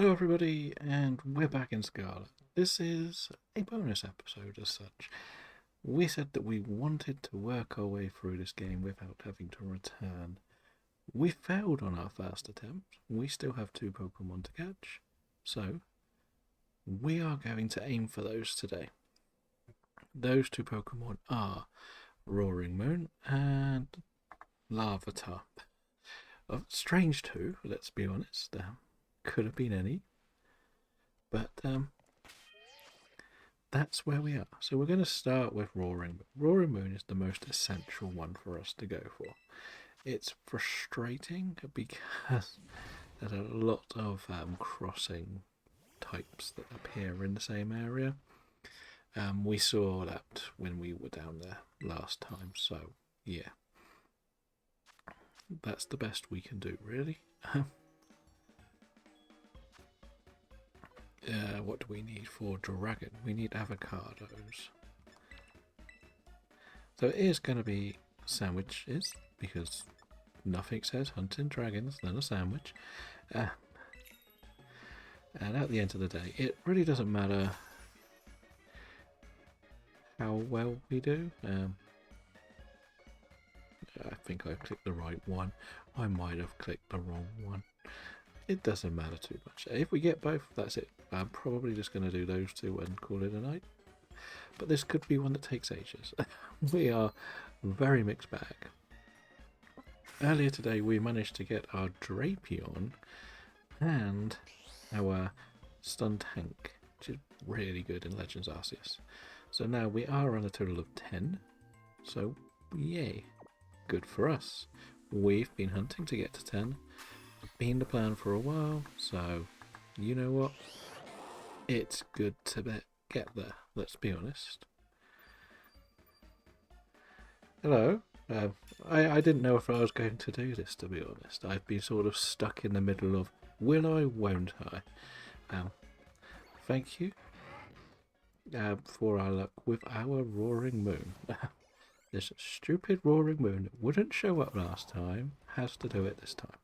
Hello, everybody, and we're back in Scarlet. This is a bonus episode as such. We said that we wanted to work our way through this game without having to return. We failed on our first attempt. We still have two Pokemon to catch, so we are going to aim for those today. Those two Pokemon are Roaring Moon and Larvitar. Strange two, let's be honest. Could have been any. But that's where we are. So we're going to start with Roaring Moon. Roaring Moon is the most essential one for us to go for. It's frustrating because there's a lot of crossing types that appear in the same area. We saw that when we were down there last time, so yeah. That's the best we can do, really. What do we need for dragon? We need avocados. So it is going to be sandwiches, because nothing says hunting dragons than a sandwich. And at the end of the day, it really doesn't matter how well we do. I think I clicked the right one. I might have clicked the wrong one. It doesn't matter too much. If we get both, that's it. I'm probably just going to do those two and call it a night. But this could be one that takes ages. We are very mixed bag. Earlier today we managed to get our Drapion and our Stun Tank, which is really good in Legends Arceus. So now we are on a total of 10. So yay. Good for us. We've been hunting to get to 10. Been the plan for a while, so you know what? It's good to get there, let's be honest. Hello. I didn't know if I was going to do this, to be honest. I've been sort of stuck in the middle of will I, won't I? Thank you for our luck with our Roaring Moon. This stupid Roaring Moon that wouldn't show up last time has to do it this time.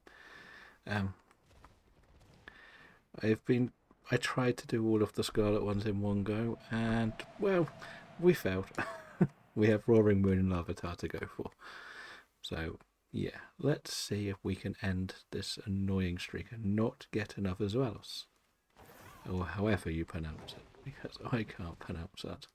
I tried to do all of the Scarlet ones in one go, and well, we failed. We have Roaring Moon and Larvitar to go for. So yeah, let's see if we can end this annoying streak and not get another Zwelos, or however you pronounce it, because I can't pronounce that.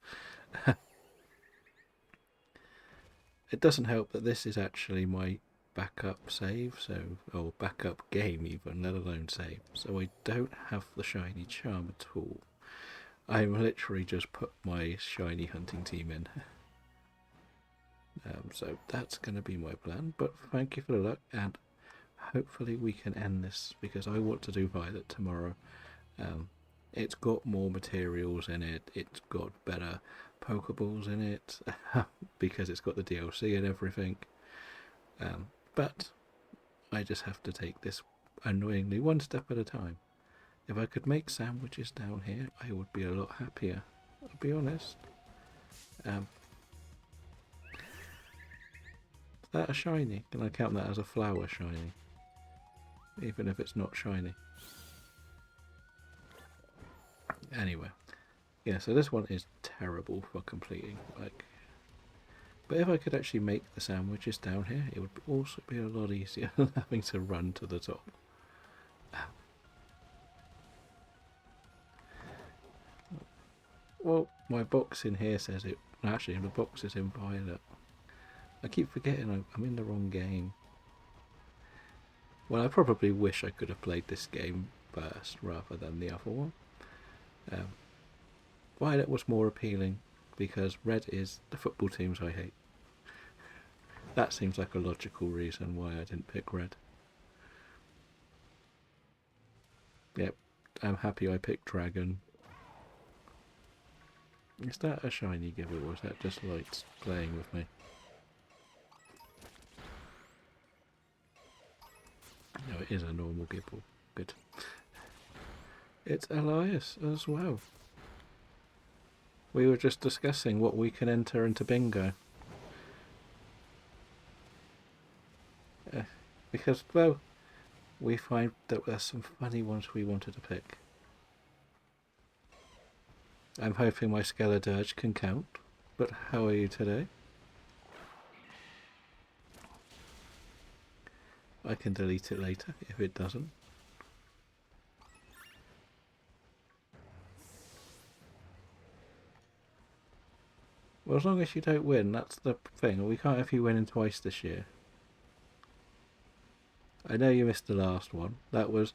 It doesn't help that this is actually my backup save, or backup game even, let alone save. So I don't have the shiny charm at all. I literally just put my shiny hunting team in. So that's going to be my plan. But thank you for the luck, and hopefully we can end this, because I want to do Violet tomorrow. It's got more materials in it. It's got better Pokeballs in it because it's got the DLC and everything. But I just have to take this annoyingly one step at a time. If I could make sandwiches down here, I would be a lot happier. I'll be honest. Is that a shiny? Can I count that as a flower shiny? Even if it's not shiny. Anyway. Yeah, so this one is terrible for completing. But if I could actually make the sandwiches down here, it would also be a lot easier than having to run to the top. Well, my box in here says it. Actually, the box is in Violet. I keep forgetting I'm in the wrong game. Well, I probably wish I could have played this game first rather than the other one. Violet was more appealing because red is the football teams I hate. That seems like a logical reason why I didn't pick red. Yep, I'm happy I picked dragon. Is that a shiny giver, or is that just lights playing with me? No, it is a normal Gibble. Good. It's Elias as well. We were just discussing what we can enter into bingo. Because, well, we find that there's some funny ones we wanted to pick. I'm hoping my Scarlet can count, but how are you today? I can delete it later if it doesn't. Well, as long as you don't win, that's the thing. We can't have you winning twice this year. I know you missed the last one. That was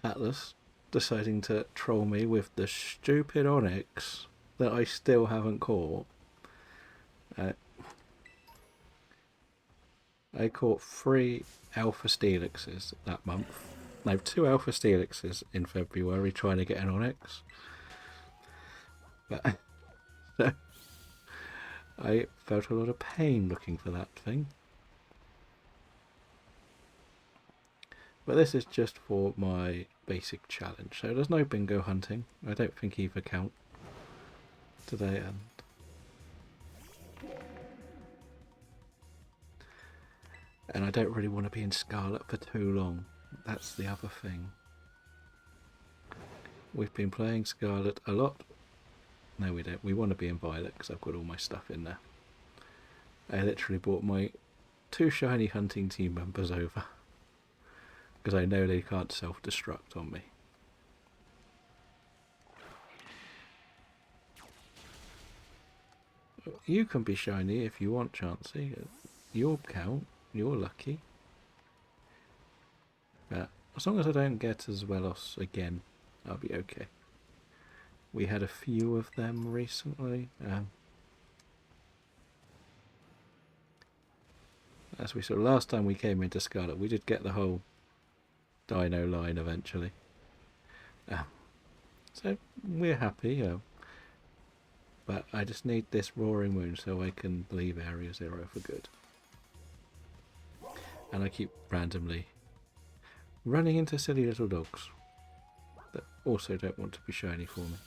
Atlas deciding to troll me with the stupid Onyx that I still haven't caught. I caught 3 Alpha Steelixes that month. No, 2 Alpha Steelixes in February trying to get an Onyx. But so, I felt a lot of pain looking for that thing. But this is just for my basic challenge, so there's no bingo hunting. I don't think either count today, and I don't really want to be in Scarlet for too long. That's the other thing. We've been playing Scarlet a lot. No, we don't. We want to be in Violet because I've got all my stuff in there. I literally brought my 2 shiny hunting team members over because I know they can't self-destruct on me. You can be shiny if you want, Chansey. You'll count. You're lucky. But as long as I don't get as well as again, I'll be okay. We had a few of them recently. As we saw last time we came into Scarlet, we did get the whole Dino line eventually. So we're happy. But I just need this Roaring Moon so I can leave Area 0 for good. And I keep randomly running into silly little dogs that also don't want to be shiny for me.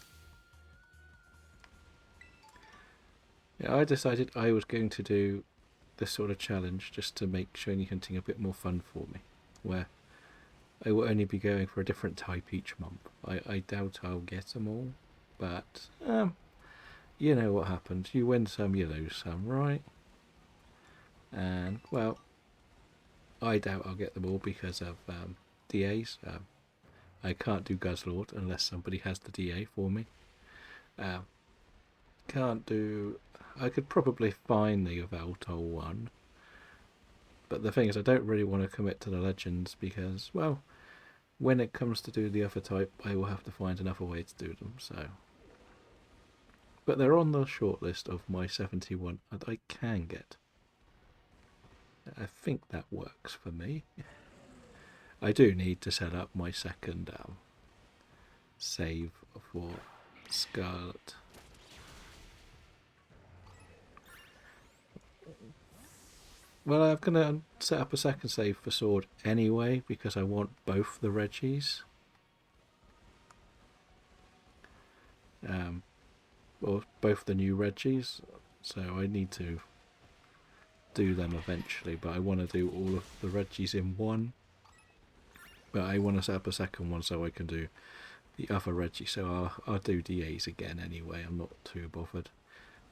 Yeah, I decided I was going to do this sort of challenge just to make shiny hunting a bit more fun for me, where I will only be going for a different type each month. I doubt I'll get them all, but you know what happens. You win some, you lose some, right? And, well, I doubt I'll get them all because of DAs. I can't do Guzzlord unless somebody has the DA for me. Can't do... I could probably find the Yveltal one. But the thing is, I don't really want to commit to the Legends because, well, when it comes to do the other type, I will have to find another way to do them, so... But they're on the shortlist of my 71 that I can get. I think that works for me. I do need to set up my second save for Scarlet. Well, I'm going to set up a second save for Sword anyway because I want both the Reggies. Or both the new Reggies, so I need to do them eventually, but I want to do all of the Reggies in one. But I want to set up a second one so I can do the other Reggie, so I'll do DAs again anyway, I'm not too bothered.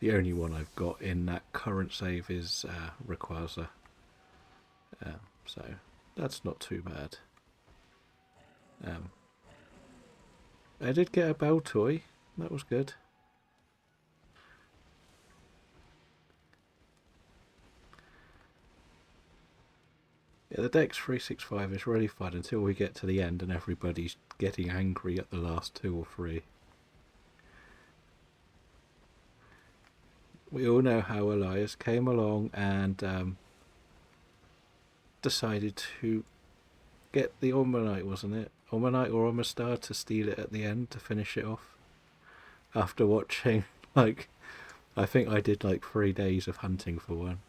The only one I've got in that current save is Rayquaza, so that's not too bad. I did get a Baltoy, that was good. Yeah, the Dex 365 is really fun until we get to the end and everybody's getting angry at the last 2 or 3. We all know how Elias came along and decided to get the Ormanite, wasn't it? Ormanite or Omastar to steal it at the end to finish it off. After watching, like, I think I did like 3 days of hunting for one.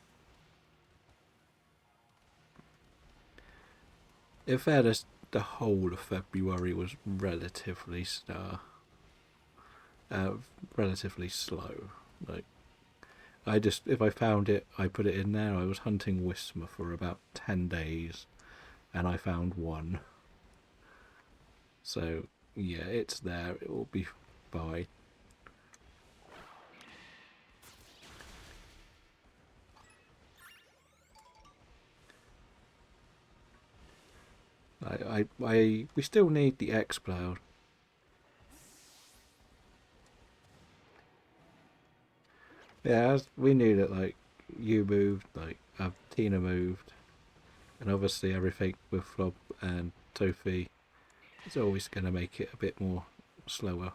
In fairness, the whole of February was relatively slow. Like, if I found it, I put it in there. I was hunting Whismer for about 10 days, and I found one. So yeah, it's there. It will be fine. We still need the X-Cloud. Yeah, we knew that, like, you moved, like, Tina moved, and obviously everything with Flob and Tofi is always going to make it a bit more slower.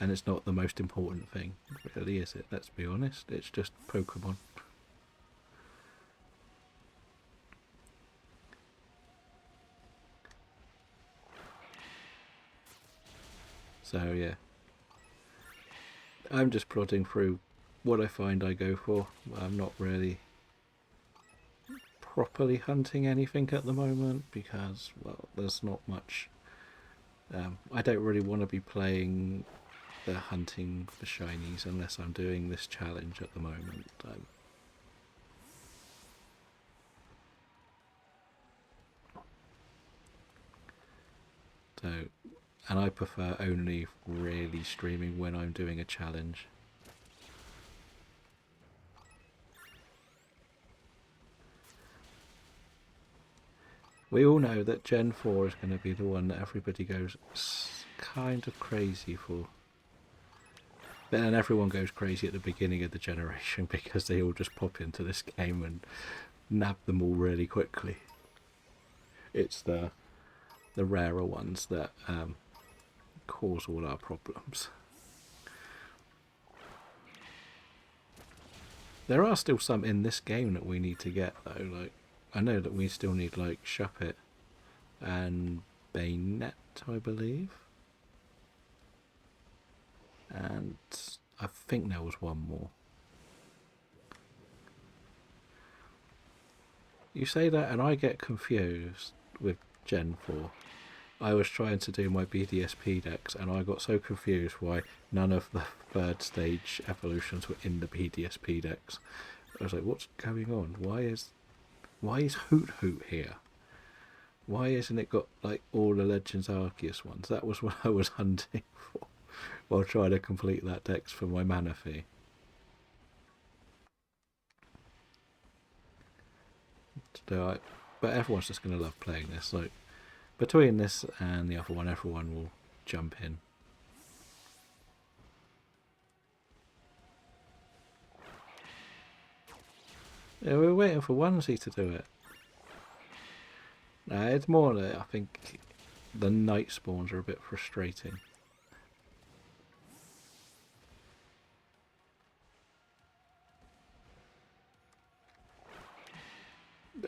And it's not the most important thing, really, is it? Let's be honest, it's just Pokemon. So yeah, I'm just plodding through what I find I go for. I'm not really properly hunting anything at the moment because, well, there's not much. I don't really want to be playing the hunting for shinies unless I'm doing this challenge at the moment. So, and I prefer only really streaming when I'm doing a challenge. We all know that Gen 4 is going to be the one that everybody goes kind of crazy for. But then everyone goes crazy at the beginning of the generation because they all just pop into this game and nab them all really quickly. It's the rarer ones that cause all our problems. There are still some in this game that we need to get though. Like, I know that we still need, like, Shuppet and Bayonet, I believe. And I think there was one more. You say that and I get confused with Gen 4. I was trying to do my BDSP decks and I got so confused why none of the third stage evolutions were in the BDSP decks. I was like, what's going on? Why is Hoot Hoot here? Why isn't it got, like, all the Legends Arceus ones? That was what I was hunting for while trying to complete that dex for my Manaphy. So but everyone's just going to love playing this. Like, between this and the other one, everyone will jump in. Yeah, we're waiting for Onesie to do it. It's more that I think the night spawns are a bit frustrating.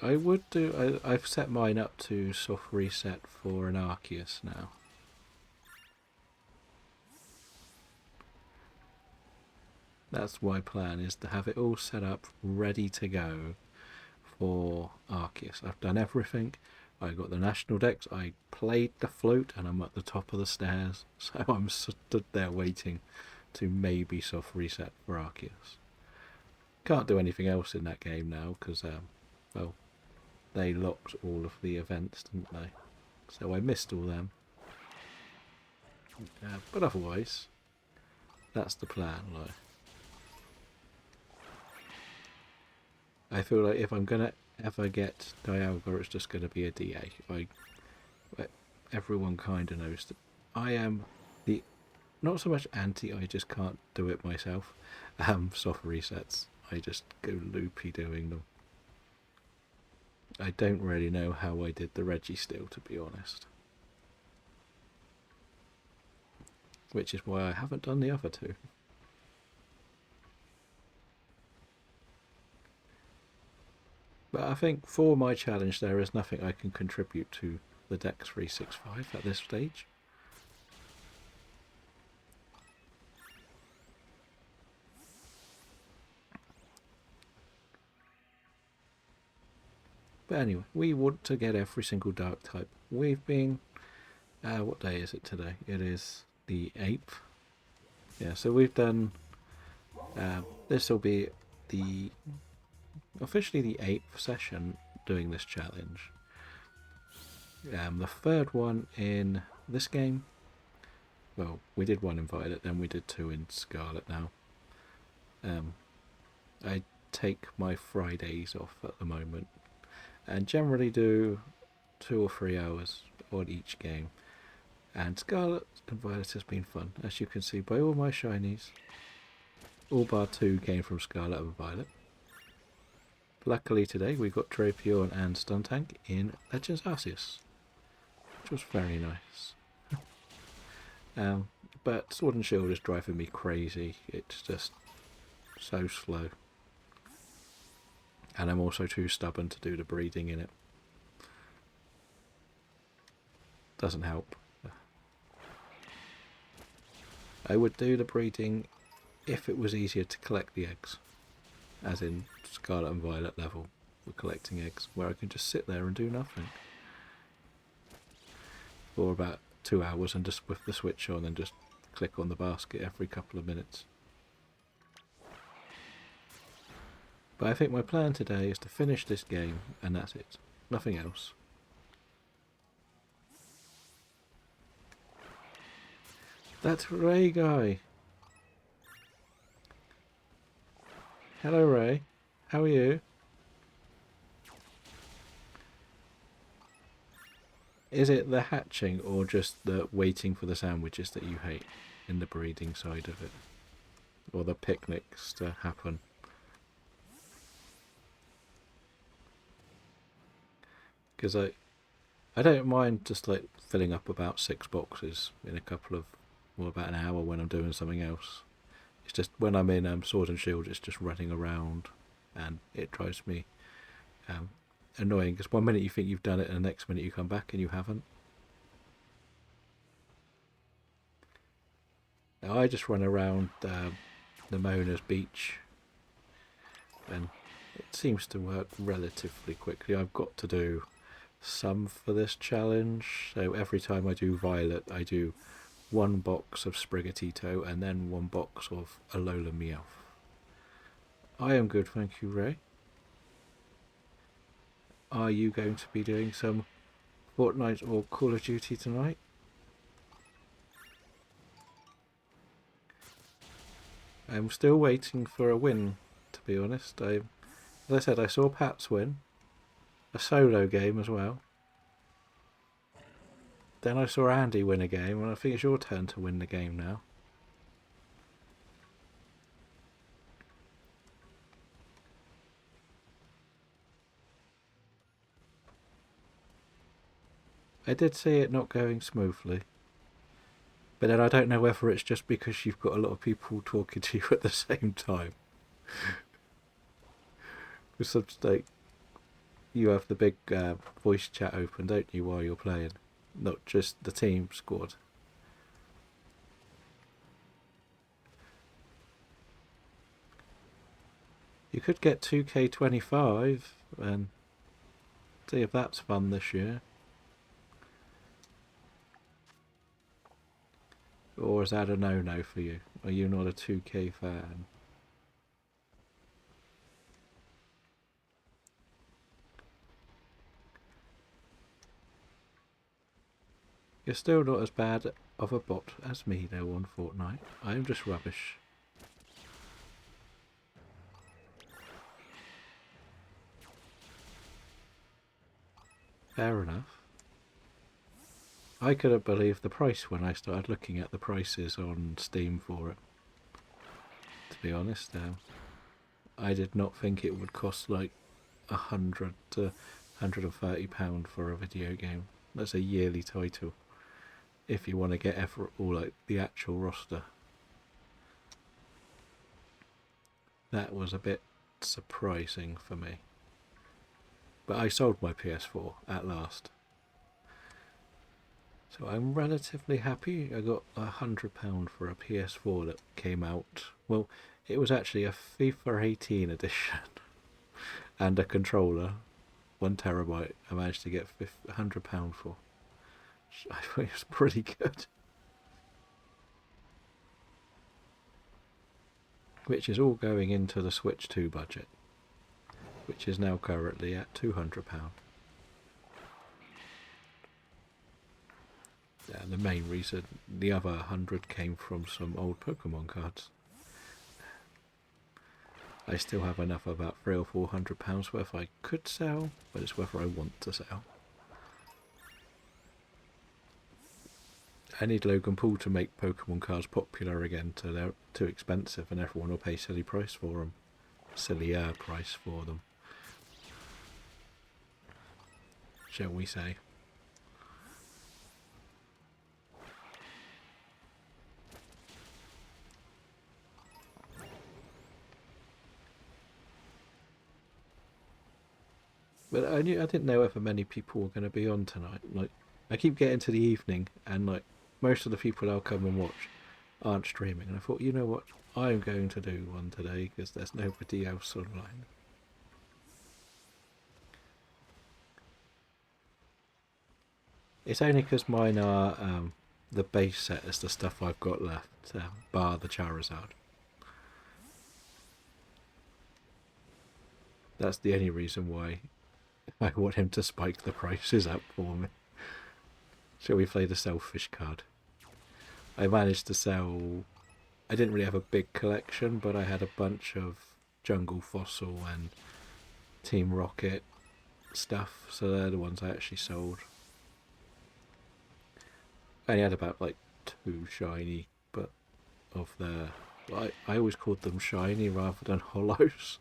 I would do. I've set mine up to soft reset for an Arceus now. That's my plan, is to have it all set up ready to go for Arceus. I've done everything. I got the national decks, I played the flute, and I'm at the top of the stairs. So I'm stood there waiting to maybe soft reset for Arceus. Can't do anything else in that game now because, well, they locked all of the events, didn't they? So I missed all them. But otherwise, that's the plan. Like, I feel like if I'm gonna ever get Dialga, it's just gonna be a DA. Everyone kind of knows that I am the not so much anti. I just can't do it myself. Soft resets. I just go loopy doing them. I don't really know how I did the Registeel, to be honest. Which is why I haven't done the other two. But I think for my challenge there is nothing I can contribute to the Dex 365 at this stage. But anyway, we want to get every single dark type. We've been... what day is it today? It is the 8th. Yeah, so we've done... this will be the... officially the 8th session doing this challenge. The third one in this game. Well, we did one in Violet, then we did two in Scarlet now. I take my Fridays off at the moment and generally do 2 or 3 hours on each game. And Scarlet and Violet has been fun, as you can see by all my shinies. All bar 2 came from Scarlet and Violet. Luckily today we got Drapion and Stuntank in Legends Arceus, which was very nice. But Sword and Shield is driving me crazy. It's just so slow. And I'm also too stubborn to do the breeding in it. Doesn't help. I would do the breeding if it was easier to collect the eggs. As in Scarlet and Violet level, we're collecting eggs, where I can just sit there and do nothing. For about 2 hours and just with the switch on and just click on the basket every couple of minutes. But I think my plan today is to finish this game and that's it. Nothing else. That's Ray guy. Hello Ray. How are you? Is it the hatching or just the waiting for the sandwiches that you hate in the breeding side of it? Or the picnics to happen? Because I don't mind just like filling up about 6 boxes in a couple of, well, about an hour when I'm doing something else. It's just when I'm in Sword and Shield, it's just running around and it drives me annoying because one minute you think you've done it and the next minute you come back and you haven't. Now I just run around the Mona's beach and it seems to work relatively quickly. I've got to do some for this challenge, so every time I do Violet I do 1 box of Sprigatito and then 1 box of Alola Meowth. I am good, thank you Ray. Are you going to be doing some Fortnite or Call of Duty tonight? I'm still waiting for a win, to be honest. As I said, I saw Pat's win. A solo game as well. Then I saw Andy win a game, and I think it's your turn to win the game now. I did see it not going smoothly. But then I don't know whether it's just because you've got a lot of people talking to you at the same time. Because like, you have the big voice chat open, don't you, while you're playing? Not just the team squad. You could get 2K25 and see if that's fun this year. Or is that a no-no for you? Are you not a 2K fan? You're still not as bad of a bot as me though on Fortnite. I am just rubbish. Fair enough. I couldn't believe the price when I started looking at the prices on Steam for it. To be honest, I did not think it would cost like £100 to £130 for a video game. That's a yearly title. If you want to get all like the actual roster. That was a bit surprising for me. But I sold my PS4 at last. So I'm relatively happy. I got £100 for a PS4 that came out. Well, it was actually a FIFA 18 edition and a controller, 1TB. I managed to get £100 for. I think it was pretty good. Which is all going into the Switch 2 budget, which is now currently at £200. And the main reason, the other 100 came from some old Pokemon cards. I still have enough, about £300 or £400 worth I could sell, but it's whether I want to sell. I need Logan Paul to make Pokemon cards popular again, so they're too expensive and everyone will pay silly price for them. Sillier price for them, shall we say. But I didn't know whether many people were going to be on tonight. Like, I keep getting to the evening, and like most of the people I'll come and watch aren't streaming. And I thought, you know what, I'm going to do one today because there's nobody else online. It's only because mine are the base set is the stuff I've got left, bar the Charizard. That's the only reason why I want him to spike the prices up for me. Shall we play the selfish card? I managed to sell... I didn't really have a big collection, but I had a bunch of Jungle Fossil and Team Rocket stuff, so they're the ones I actually sold. I only had about like 2 shiny, but of the... I always called them shiny rather than hollows.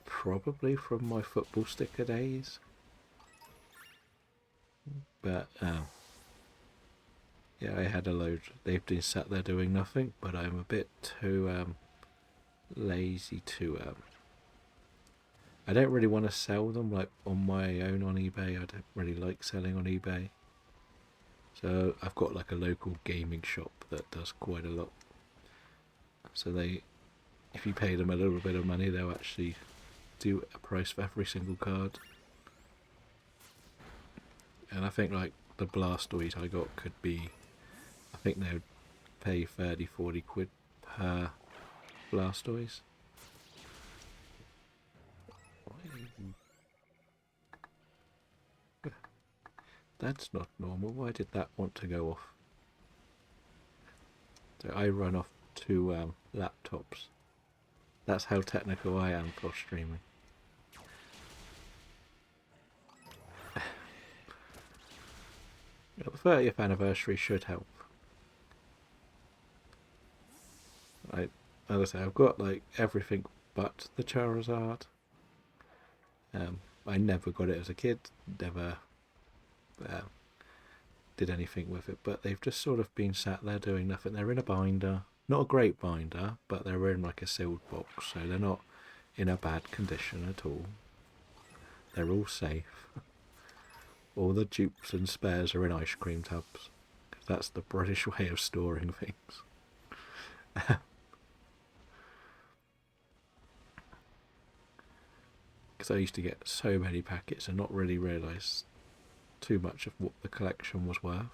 Probably from my football sticker days. But yeah, I had a load. They've been sat there doing nothing, but I'm a bit too lazy to... I don't really want to sell them like on my own on eBay. I don't really like selling on eBay. So I've got like a local gaming shop that does quite a lot. So if you pay them a little bit of money, they'll actually do a price for every single card. And I think like the Blastoise I got could be, I think they would pay 30-40 quid per Blastoise. That's not normal. Why did that want to go off? So I run off 2 laptops. That's how technical I am for streaming. The 30th anniversary should help. As I say, I've got like everything but the Charizard. I never got it as a kid, never did anything with it, but they've just sort of been sat there doing nothing. They're in a binder, not a great binder, but they're in like a sealed box, so they're not in a bad condition at all. They're all safe. All the dupes and spares are in ice cream tubs, because that's the British way of storing things. Because I used to get so many packets and not really realise too much of what the collection was worth.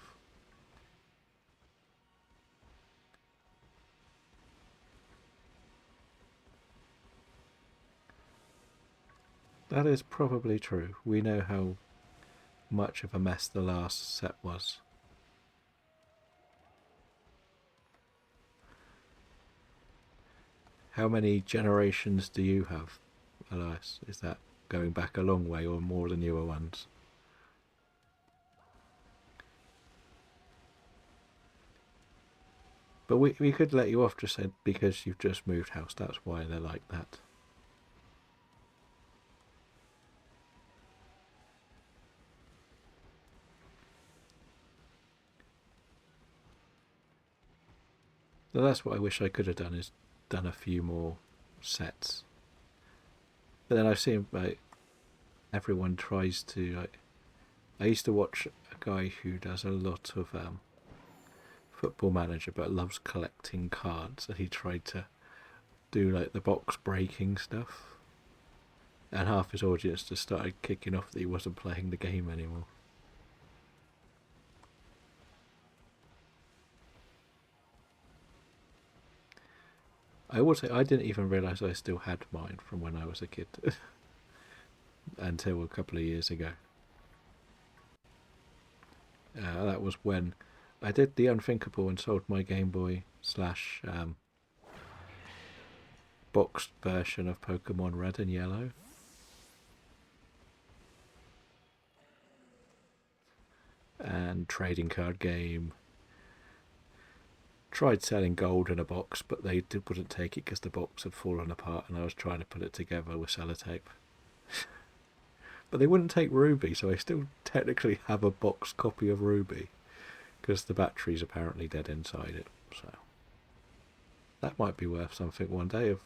That is probably true. We know how much of a mess the last set was. How many generations do you have, Elias? Is that going back a long way or more the newer ones? But we could let you off just said because you've just moved house, that's why they're like that. So that's what I wish I could have done, is done a few more sets. But then I've seen like everyone tries to like. I used to watch a guy who does a lot of Football Manager, but loves collecting cards, and he tried to do like the box breaking stuff, and half his audience just started kicking off that he wasn't playing the game anymore. I would say I didn't even realise I still had mine from when I was a kid until a couple of years ago. That was when I did the unthinkable and sold my Game Boy slash boxed version of Pokemon Red and Yellow. And trading card game. Tried selling gold in a box, but they wouldn't take it because the box had fallen apart and I was trying to put it together with sellotape. But they wouldn't take Ruby, so I still technically have a box copy of Ruby because the battery's apparently dead inside it. So that might be worth something one day if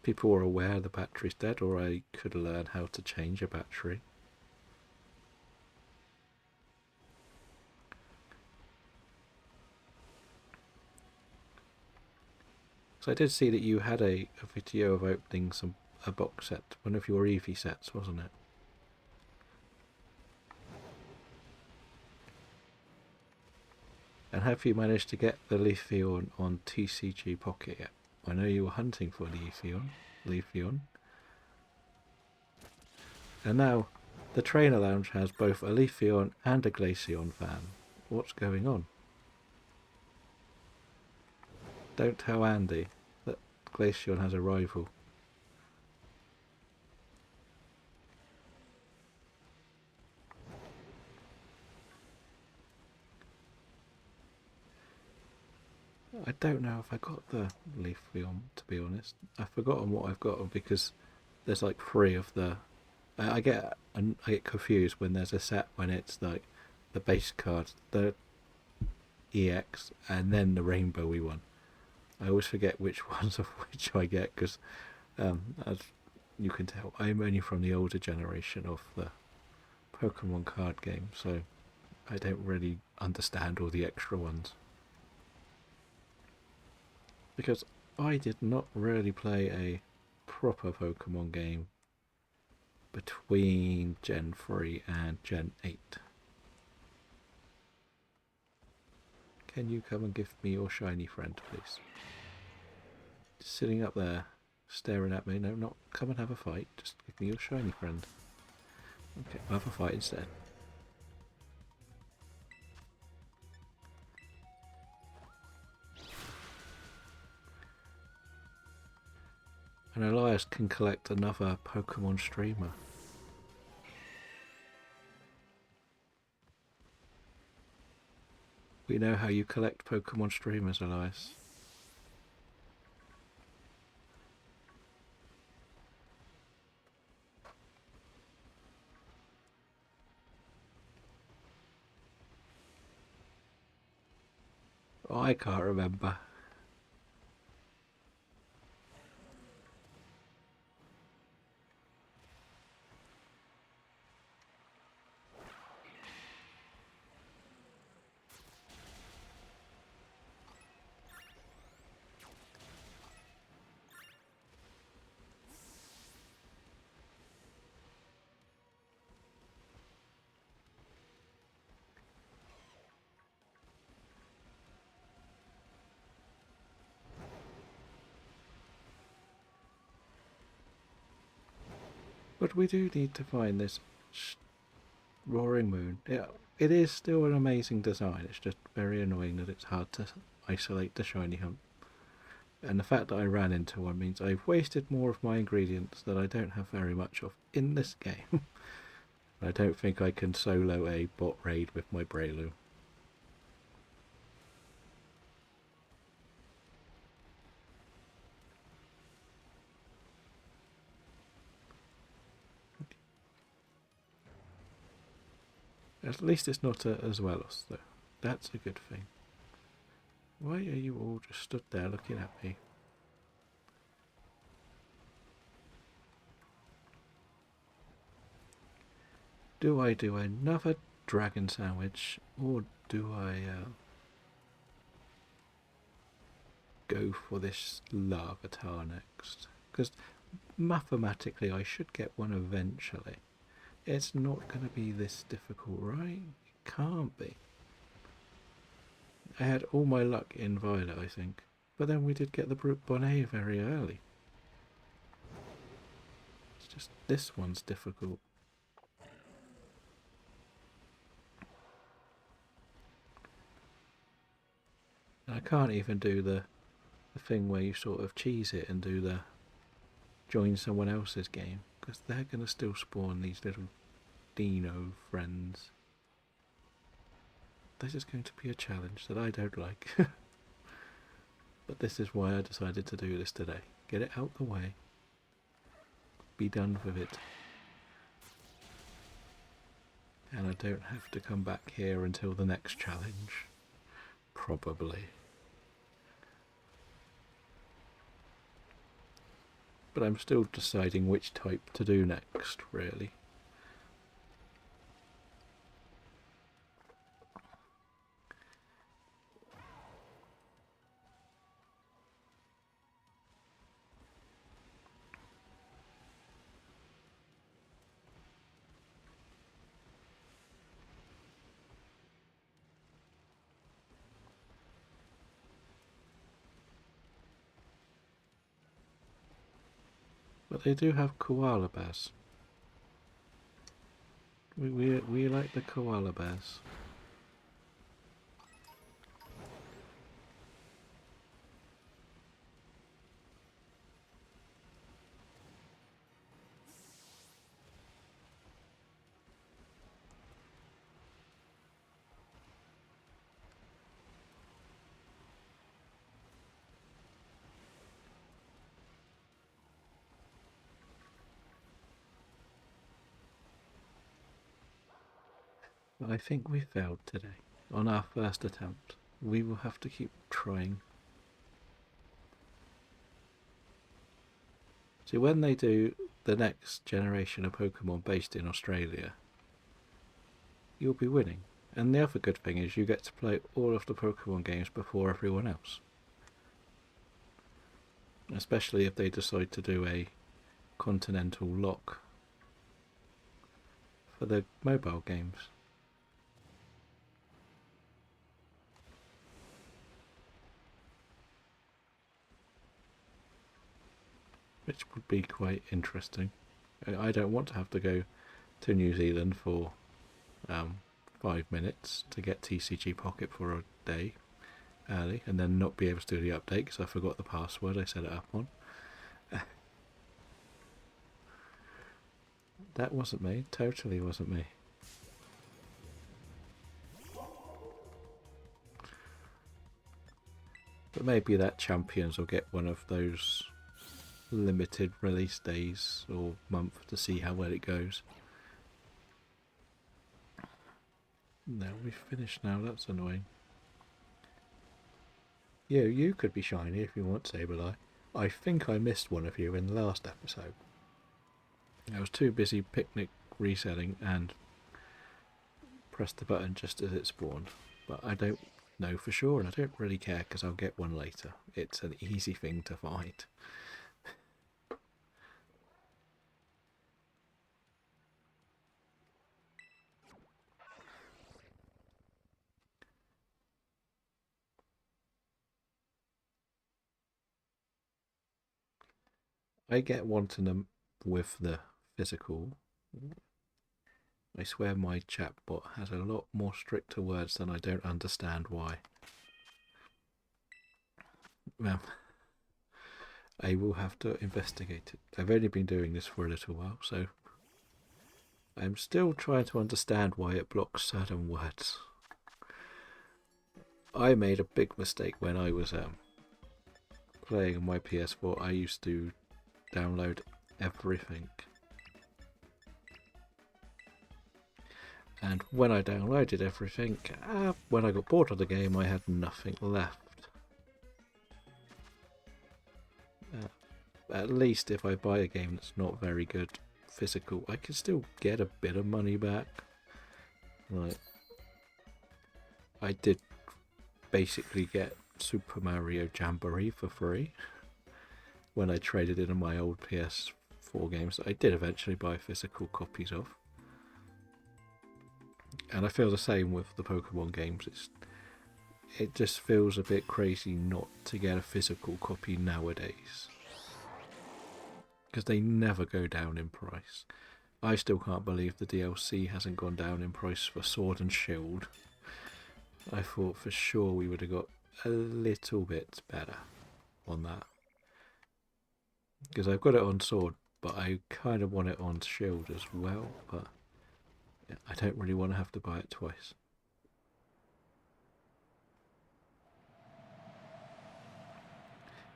people are aware the battery's dead, or I could learn how to change a battery. So I did see that you had a video of opening a box set, one of your Eevee sets, wasn't it? And have you managed to get the Leafeon on TCG Pocket yet? I know you were hunting for Leafeon. And now, the Trainer Lounge has both a Leafeon and a Glaceon fan. What's going on? Don't tell Andy that Glaceon has a rival. I don't know if I got the Leafeon, to be honest. I've forgotten what I've got because there's like 3 of the... I get confused when there's a set when it's like the base card, the EX, and then the rainbowy one. I always forget which ones of which I get because, as you can tell, I'm only from the older generation of the Pokemon card game, so I don't really understand all the extra ones. Because I did not really play a proper Pokemon game between Gen 3 and Gen 8. Can you come and give me your shiny friend, please? Just sitting up there, staring at me. No, not come and have a fight. Just give me your shiny friend. Okay, I'll have a fight instead. And Elias can collect another Pokemon streamer. We know how you collect Pokemon streamers, Elias. Oh, I can't remember. But we do need to find this Roaring Moon. It is still an amazing design. It's just very annoying that it's hard to isolate the shiny hump. And the fact that I ran into one means I've wasted more of my ingredients that I don't have very much of in this game. I don't think I can solo a bot raid with my Breloom. At least it's not a Azuelos, though. That's a good thing. Why are you all just stood there looking at me? Do I do another dragon sandwich, or do I go for this Larvitar next? Because mathematically I should get one eventually. It's not going to be this difficult, right? It can't be. I had all my luck in Violet, I think. But then we did get the Brute Bonnet very early. It's just this one's difficult. I can't even do the thing where you sort of cheese it and do the join someone else's game, because they're going to still spawn these little Dino friends. This is going to be a challenge that I don't like. But this is why I decided to do this today. Get it out the way. Be done with it. And I don't have to come back here until the next challenge. Probably. But I'm still deciding which type to do next, really. But they do have koala bears. We like the koala bears. I think we failed today. On our first attempt. We will have to keep trying. See, when they do the next generation of Pokemon based in Australia, you'll be winning. And the other good thing is you get to play all of the Pokemon games before everyone else. Especially if they decide to do a continental lock for the mobile games. Which would be quite interesting. I don't want to have to go to New Zealand for 5 minutes to get TCG Pocket for a day early and then not be able to do the update because I forgot the password I set it up on. That wasn't me. Totally wasn't me. But maybe that Champions will get one of those limited release days or month to see how well it goes. No, we've finished now. That's annoying. Yeah, you could be shiny if you want to, but I think I missed one of you in the last episode. I was too busy picnic reselling and pressed the button just as it spawned. But I don't know for sure, and I don't really care because I'll get one later. It's an easy thing to find. I get wanting them with the physical. I swear my chatbot has a lot more stricter words than I don't understand why. Well, I will have to investigate it. I've only been doing this for a little while, so I'm still trying to understand why it blocks certain words. I made a big mistake when I was playing on my PS4. I used to download everything. And when I downloaded everything, when I got bored of the game, I had nothing left. At least if I buy a game that's not very good physical, I can still get a bit of money back. Like, I did basically get Super Mario Jamboree for free when I traded in my old PS4 games that I did eventually buy physical copies of. And I feel the same with the Pokemon games. It just feels a bit crazy not to get a physical copy nowadays, because they never go down in price. I still can't believe the DLC hasn't gone down in price for Sword and Shield. I thought for sure we would have got a little bit better on that. Because I've got it on sword, but I kind of want it on shield as well, but I don't really want to have to buy it twice.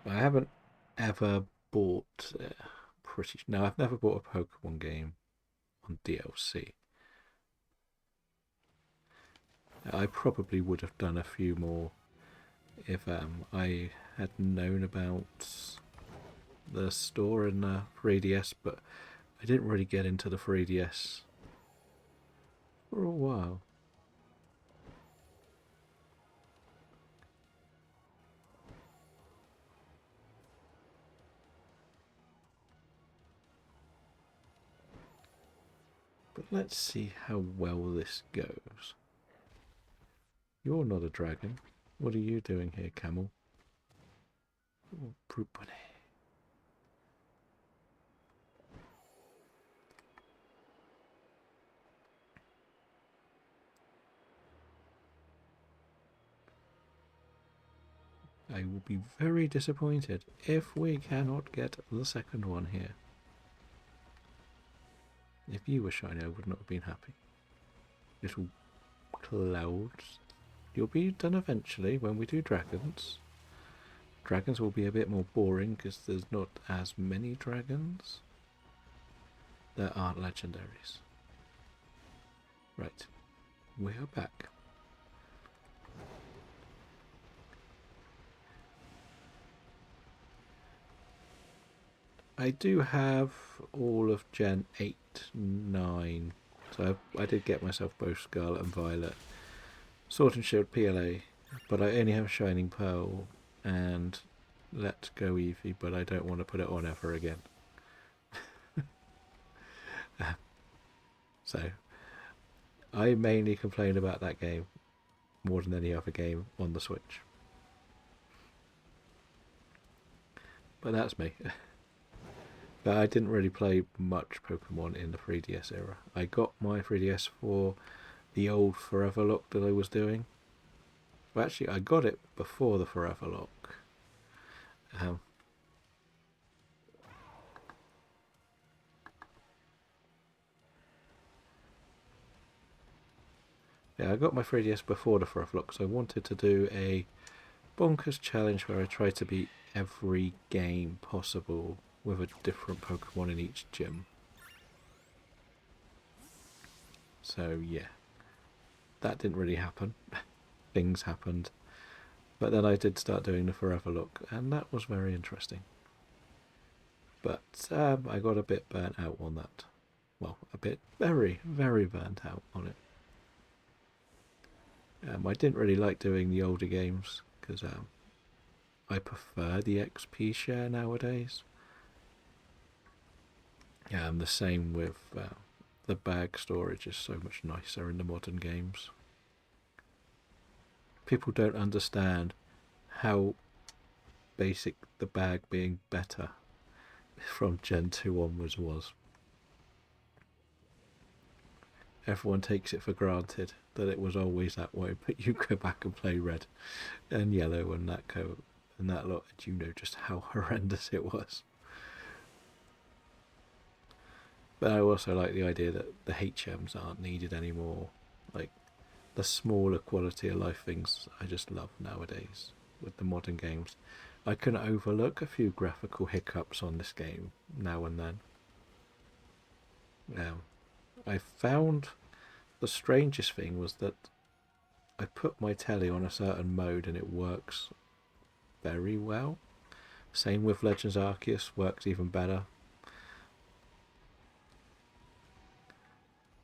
I haven't ever bought no, I've never bought a Pokemon game on DLC. I probably would have done a few more if I had known about the store in the 3DS, but I didn't really get into the 3DS for a while. But let's see how well this goes. You're not a dragon. What are you doing here, camel? Oh, brute bunny. I will be very disappointed if we cannot get the second one here. If you were shiny, I would not have been happy. Little clouds. You'll be done eventually when we do dragons. Dragons will be a bit more boring because there's not as many dragons. There aren't legendaries. Right, we are back. I do have all of Gen 8, 9. So I did get myself both Scarlet and Violet. Sword and Shield PLA. But I only have Shining Pearl and Let's Go Eevee, but I don't want to put it on ever again. So I mainly complain about that game more than any other game on the Switch. But that's me. But I didn't really play much Pokemon in the 3DS era. I got my 3DS for the old Forever Lock that I was doing. Well, actually, I got it before the Forever Lock. Yeah, I got my 3DS before the Forever Lock because I wanted to do a bonkers challenge where I try to beat every game possible with a different Pokemon in each gym. So yeah, that didn't really happen. Things happened. But then I did start doing the Forever Look, and that was very interesting. But I got a bit burnt out on that. Well, a bit, very, very burnt out on it. I didn't really like doing the older games because I prefer the XP share nowadays. The same with the bag storage is so much nicer in the modern games. People don't understand how basic the bag being better from Gen 2 onwards was. Everyone takes it for granted that it was always that way, but you go back and play Red and Yellow and that lot, and you know just how horrendous it was. But I also like the idea that the HMs aren't needed anymore. Like the smaller quality of life things I just love nowadays with the modern games. I can overlook a few graphical hiccups on this game now and then. I found the strangest thing was that I put my telly on a certain mode and it works very well. Same with Legends Arceus, works even better.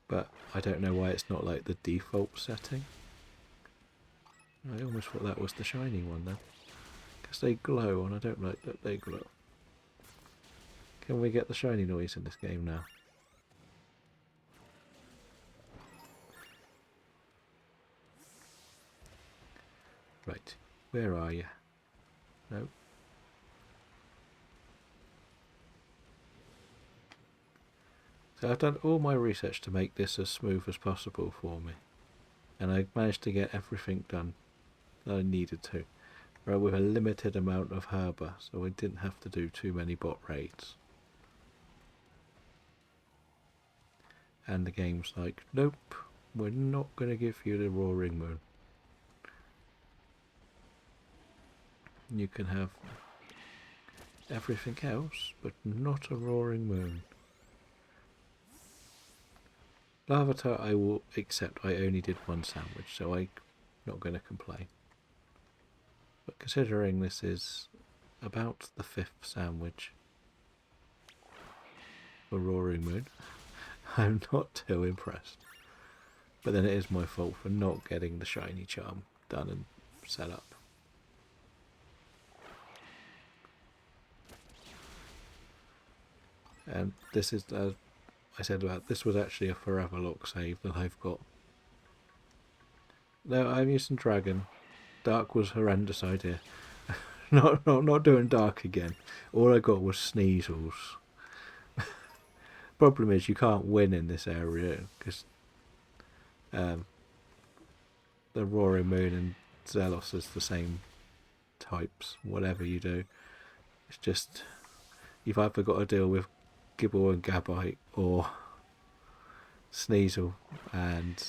But I don't know why it's not like the default setting. I almost thought that was the shiny one then. Because they glow and I don't like that they glow. Can we get the shiny noise in this game now? Right, where are you? No. So I've done all my research to make this as smooth as possible for me. And I managed to get everything done that I needed to. with a limited amount of herba, so I didn't have to do too many bot raids. And the game's like, nope, we're not going to give you the Roaring Moon. You can have everything else, but not a Roaring Moon. Lava Tart I will accept. I only did one sandwich, so I'm not going to complain. But considering this is about the 5th sandwich for Roaring Moon, I'm not too impressed. But then it is my fault for not getting the shiny charm done and set up. And this is, as I said about, this was actually a forever lock save that I've got. No, I'm using Dragon. Dark was a horrendous idea. not doing Dark again. All I got was Sneasels. Problem is you can't win in this area because the Roaring Moon and Zelos is the same types. Whatever you do, it's just you've either got to deal with Gibble and Gabite or Sneasel, and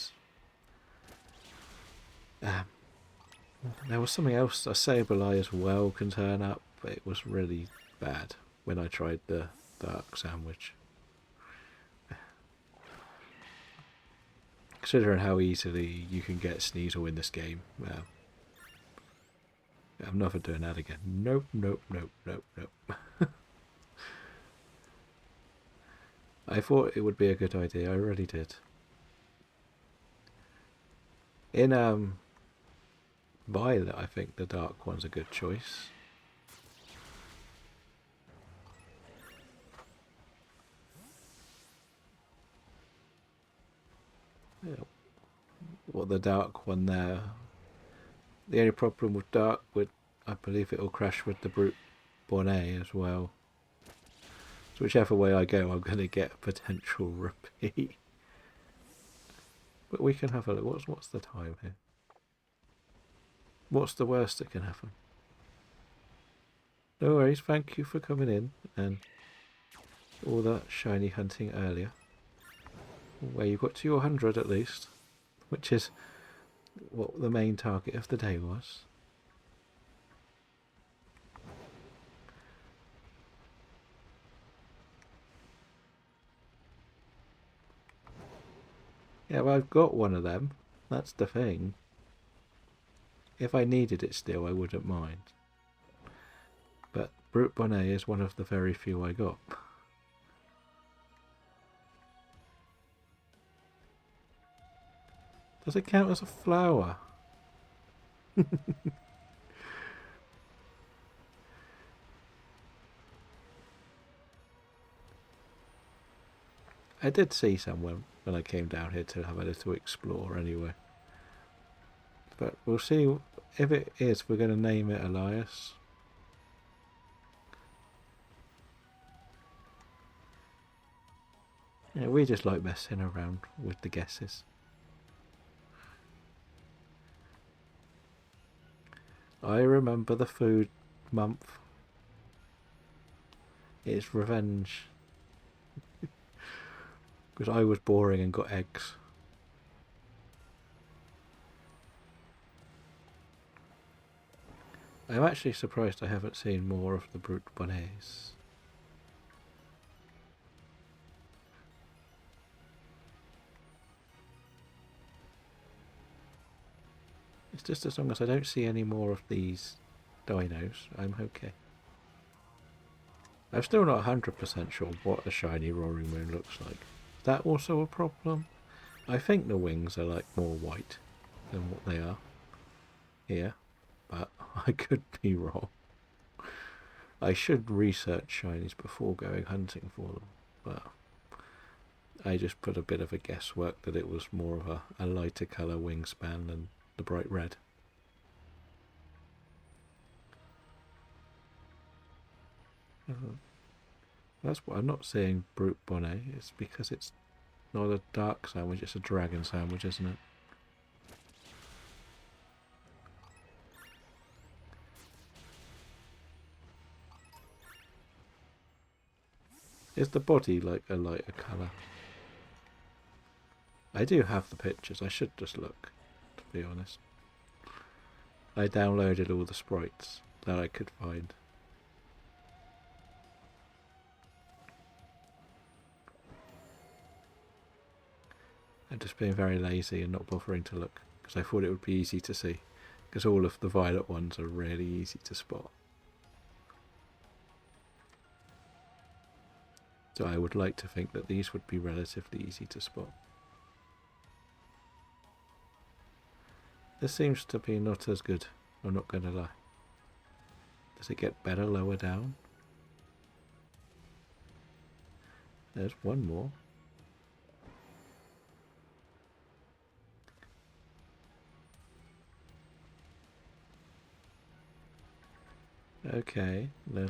there was something else. A Sableye as well can turn up, but it was really bad when I tried the Dark Sandwich. Considering how easily you can get Sneasel in this game, I'm never doing that again. Nope, nope, nope, nope, nope. I thought it would be a good idea, I really did. In Violet, I think the Dark one's a good choice. Yeah. Well, the Dark one there. The only problem with Dark would, I believe it'll crash with the Brute Bonnet as well. So whichever way I go, I'm going to get a potential repeat. But we can have a look. What's the time here? What's the worst that can happen? No worries, thank you for coming in and all that shiny hunting earlier. Where you got to your 100 at least, which is what the main target of the day was. Yeah, well, I've got one of them. That's the thing. If I needed it still, I wouldn't mind. But Brute Bonnet is one of the very few I got. Does it count as a flower? I did see someone when I came down here to have a little explore anyway. But we'll see. If it is, we're going to name it Elias. Yeah, we just like messing around with the guesses. I remember the food month. It's revenge. Because I was boring and got eggs. I'm actually surprised I haven't seen more of the Brute Bonnets. It's just as long as I don't see any more of these dinos, I'm okay. I'm still not 100% sure what a shiny Roaring Moon looks like. Is that also a problem? I think the wings are like more white than what they are here, but I could be wrong. I should research shinies before going hunting for them, but I just put a bit of a guesswork that it was more of a lighter colour wingspan than the bright red. That's what I'm not saying Brute Bonnet. It's because it's not a dark sandwich, it's a dragon sandwich, isn't it? Is the body like a lighter colour? I do have the pictures. I should just look, to be honest. I downloaded all the sprites that I could find. I'm just being very lazy and not bothering to look, because I thought it would be easy to see, because all of the violet ones are really easy to spot. So I would like to think that these would be relatively easy to spot. This seems to be not as good, I'm not going to lie. Does it get better lower down? There's one more. Okay. No.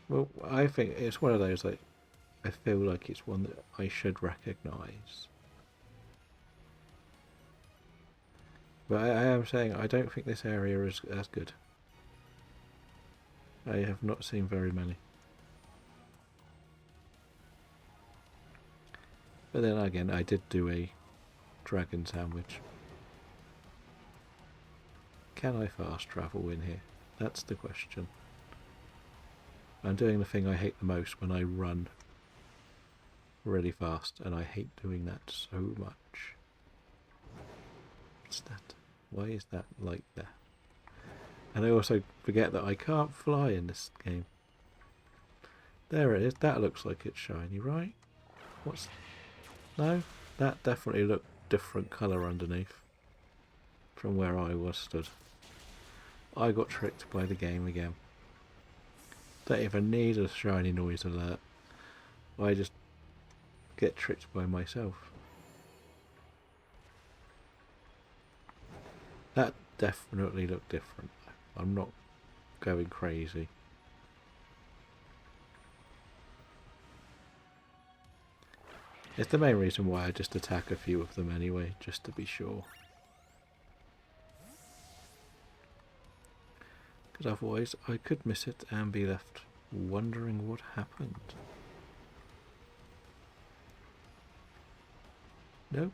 Well, I think it's one of those, like, I feel like it's one that I should recognise. But I am saying I don't think this area is as good. I have not seen very many. But then again, I did do a dragon sandwich. Can I fast travel in here? That's the question. I'm doing the thing I hate the most when I run really fast, and I hate doing that so much. What's that? Why is that like that? And I also forget that I can't fly in this game. There it is. That looks like it's shiny, right? What's... No? That definitely looked different colour underneath from where I was stood. I got tricked by the game again. Don't even need a shiny noise alert. I just get tricked by myself. That definitely looked different. I'm not going crazy. It's the main reason why I just attack a few of them anyway, just to be sure. Because otherwise I could miss it and be left wondering what happened. Nope.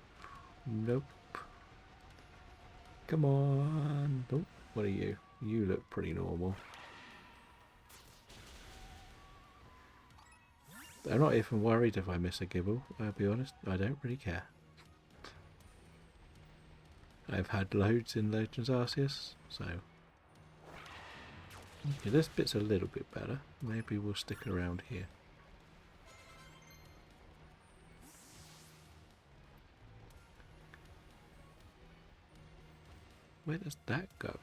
Nope. Come on. Nope. What are you? You look pretty normal. I'm not even worried if I miss a gibble, I'll be honest. I don't really care. I've had loads in Legends Arceus, so... Okay, this bit's a little bit better. Maybe we'll stick around here. Where does that go?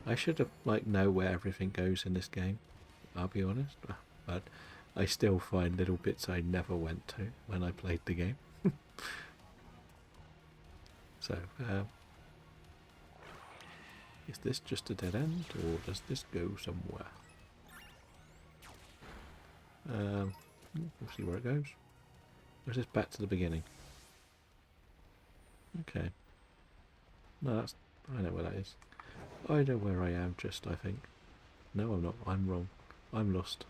I should have, like, know where everything goes in this game, I'll be honest. But I still find little bits I never went to when I played the game. So, is this just a dead end, or does this go somewhere? We'll see where it goes. Or is this back to the beginning? Okay. No, that's... I know where that is. I know where I am, I think. No, I'm not. I'm wrong. I'm lost.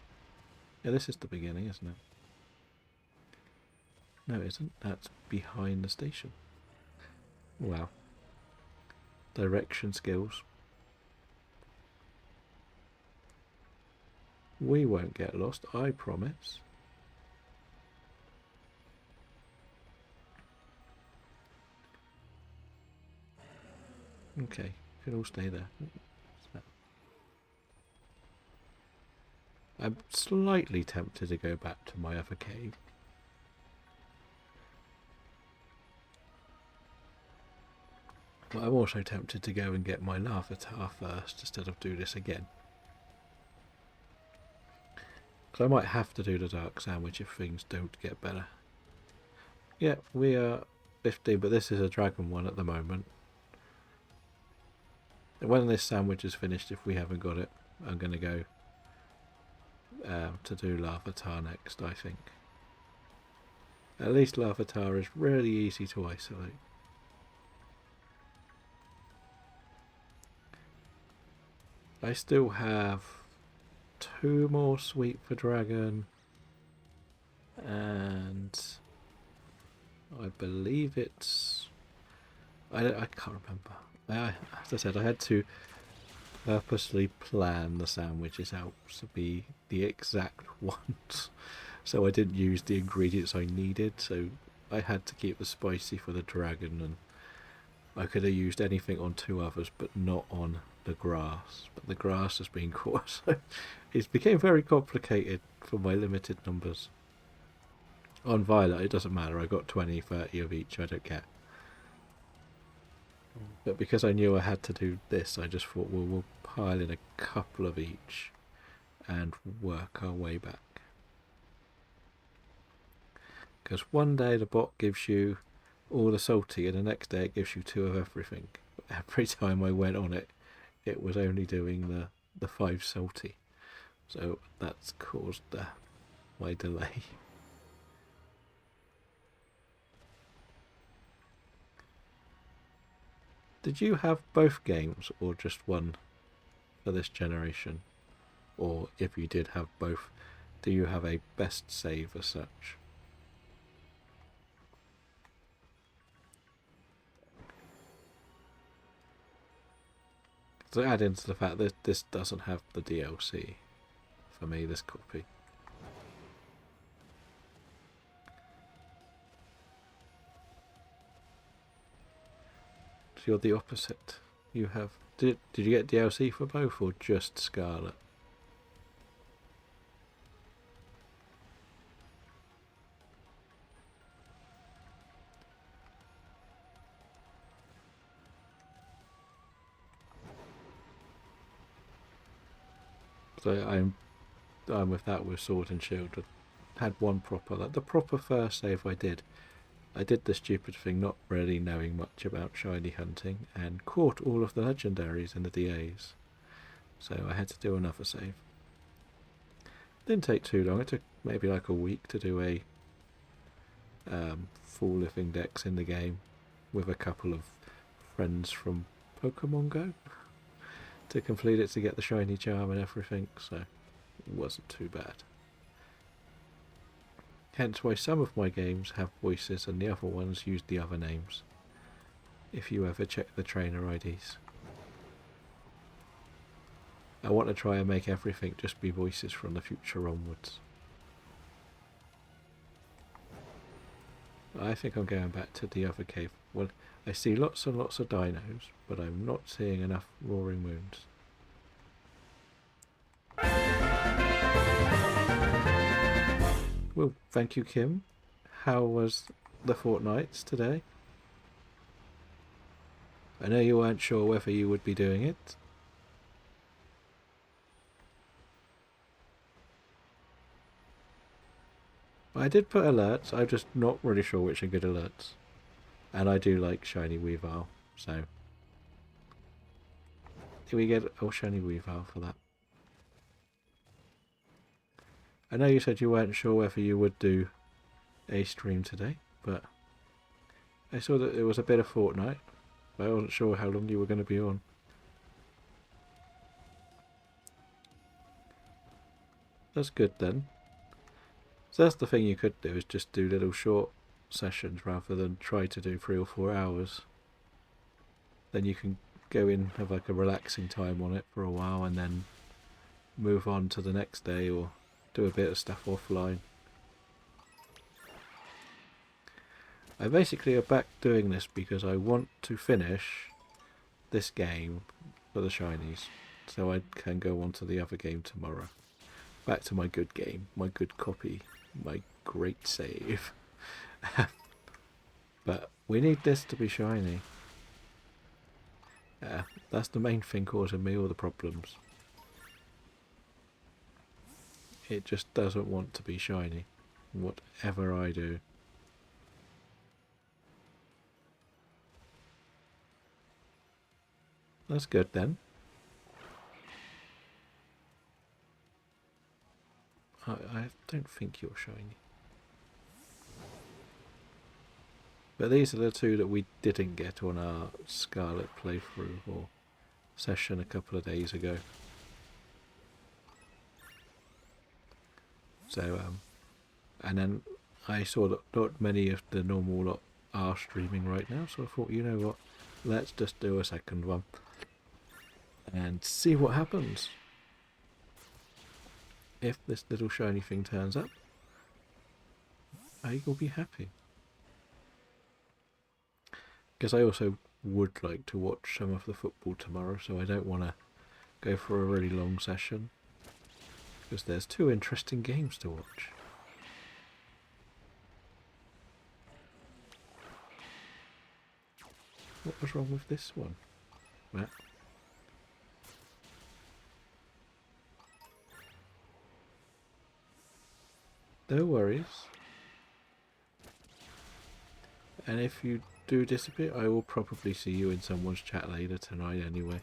Yeah, this is the beginning, isn't it? No, it isn't. That's behind the station. Wow. Direction skills. We won't get lost, I promise. Okay, you can all stay there. I'm slightly tempted to go back to my other cave. But I'm also tempted to go and get my Larvitar first instead of do this again. Because I might have to do the Dark Sandwich if things don't get better. Yeah, we are 15, but this is a dragon one at the moment. When this sandwich is finished, if we haven't got it, I'm going to go to do Larvitar next, I think. At least Larvitar is really easy to isolate. I still have 2 more sweet for dragon, and I believe it's... I can't remember. As I said, I had to purposely plan the sandwiches out to be the exact ones, so I didn't use the ingredients I needed, so I had to keep the spicy for the dragon, and I could have used anything on 2 others but not on the grass, but the grass has been caught, so it became very complicated for my limited numbers. On violet it doesn't matter, I got 20, 30 of each, I don't care. But because I knew I had to do this, I just thought, well, we'll pile in a couple of each and work our way back. Because one day the bot gives you all the salty and the next day it gives you 2 of everything. Every time I went on it, it was only doing the 5 salty. So that's caused my delay. Did you have both games or just one for this generation? Or if you did have both, do you have a best save as such? To add into the fact that this doesn't have the DLC for me, this copy. So you're the opposite. You have... Did you get DLC for both or just Scarlet? So I'm with that with Sword and Shield. I had one proper, like the proper first save I did the stupid thing not really knowing much about shiny hunting and caught all of the legendaries in the DAs. So I had to do another save. Didn't take too long, it took maybe like a week to do a full living dex in the game with a couple of friends from Pokemon Go to complete it to get the shiny charm and everything, so it wasn't too bad. Hence why some of my games have voices and the other ones use the other names, if you ever check the trainer IDs. I want to try and make everything just be voices from the future onwards. I think I'm going back to the other cave. Well, I see lots and lots of dinos, but I'm not seeing enough roaring moons. Well, thank you, Kim. How was the fortnights today? I know you weren't sure whether you would be doing it. I did put alerts, I'm just not really sure which are good alerts. And I do like shiny Weavile, so... Did we get shiny Weavile for that? I know you said you weren't sure whether you would do a stream today, but I saw that it was a bit of Fortnite, but I wasn't sure how long you were going to be on. That's good then. So that's the thing you could do, is just do little short sessions rather than try to do 3 or 4 hours. Then you can go in, have like a relaxing time on it for a while and then move on to the next day or do a bit of stuff offline. I basically are back doing this because I want to finish this game for the shinies so I can go on to the other game tomorrow. Back to my good game, my good copy, my great save. But we need this to be shiny. That's the main thing causing me all the problems. It just doesn't want to be shiny, whatever I do. That's good then. I don't think you're shiny. But these are the 2 that we didn't get on our Scarlet playthrough or session a couple of days ago. So, and then I saw that not many of the normal lot are streaming right now, so I thought, you know what, let's just do a second one and see what happens. If this little shiny thing turns up, I will be happy. Because I also would like to watch some of the football tomorrow, so I don't want to go for a really long session, because there's 2 interesting games to watch. What was wrong with this one? Matt? No worries. And if you do disappear, I will probably see you in someone's chat later tonight anyway.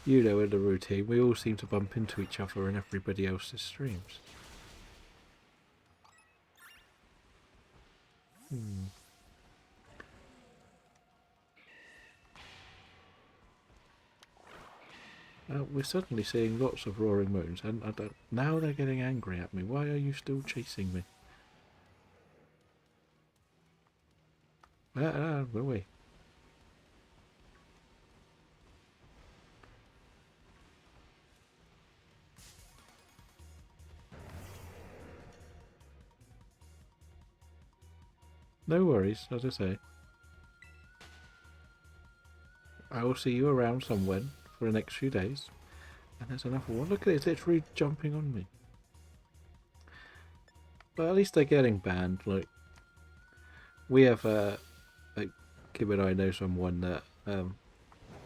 You know, in the routine, we all seem to bump into each other in everybody else's streams. We're suddenly seeing lots of roaring moons, and now they're getting angry at me. Why are you still chasing me? Will we? No worries, as I say. I will see you around somewhere for the next few days. And there's another one. Look at it, it's literally jumping on me. But at least they're getting banned. Like, we have like, Kim and I know someone that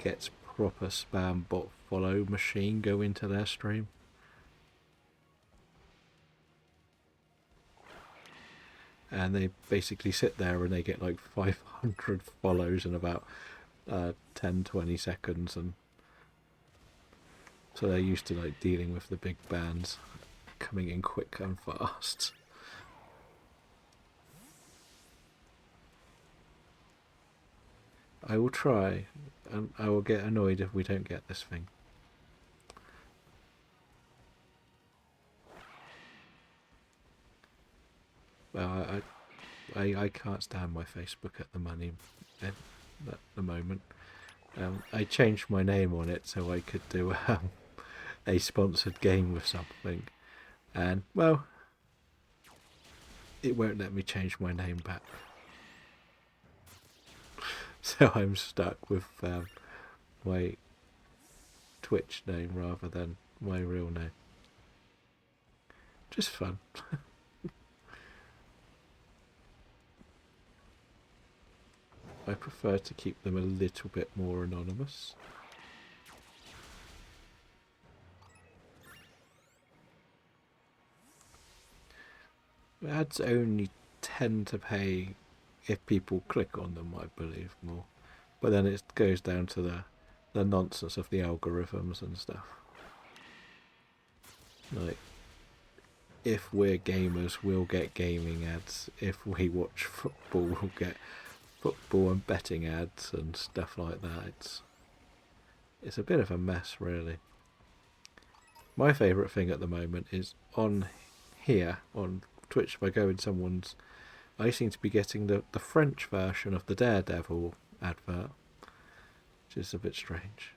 gets proper spam bot follow machine go into their stream. And they basically sit there and they get like 500 follows in about 10-20 seconds, and so they're used to like dealing with the big bands coming in quick and fast. I will try, and I will get annoyed if we don't get this thing. Well, I can't stand my Facebook at the moment. I changed my name on it so I could do a sponsored game with something, and well, it won't let me change my name back. So I'm stuck with my Twitch name rather than my real name. Just fun. I prefer to keep them a little bit more anonymous. Ads only tend to pay if people click on them, I believe, more. But then it goes down to the nonsense of the algorithms and stuff. Like, if we're gamers, we'll get gaming ads. If we watch football, we'll get football and betting ads and stuff like that. It's a bit of a mess, really. My favourite thing at the moment is on here, on Twitch, if I go in someone's, I seem to be getting the French version of the Daredevil advert, which is a bit strange.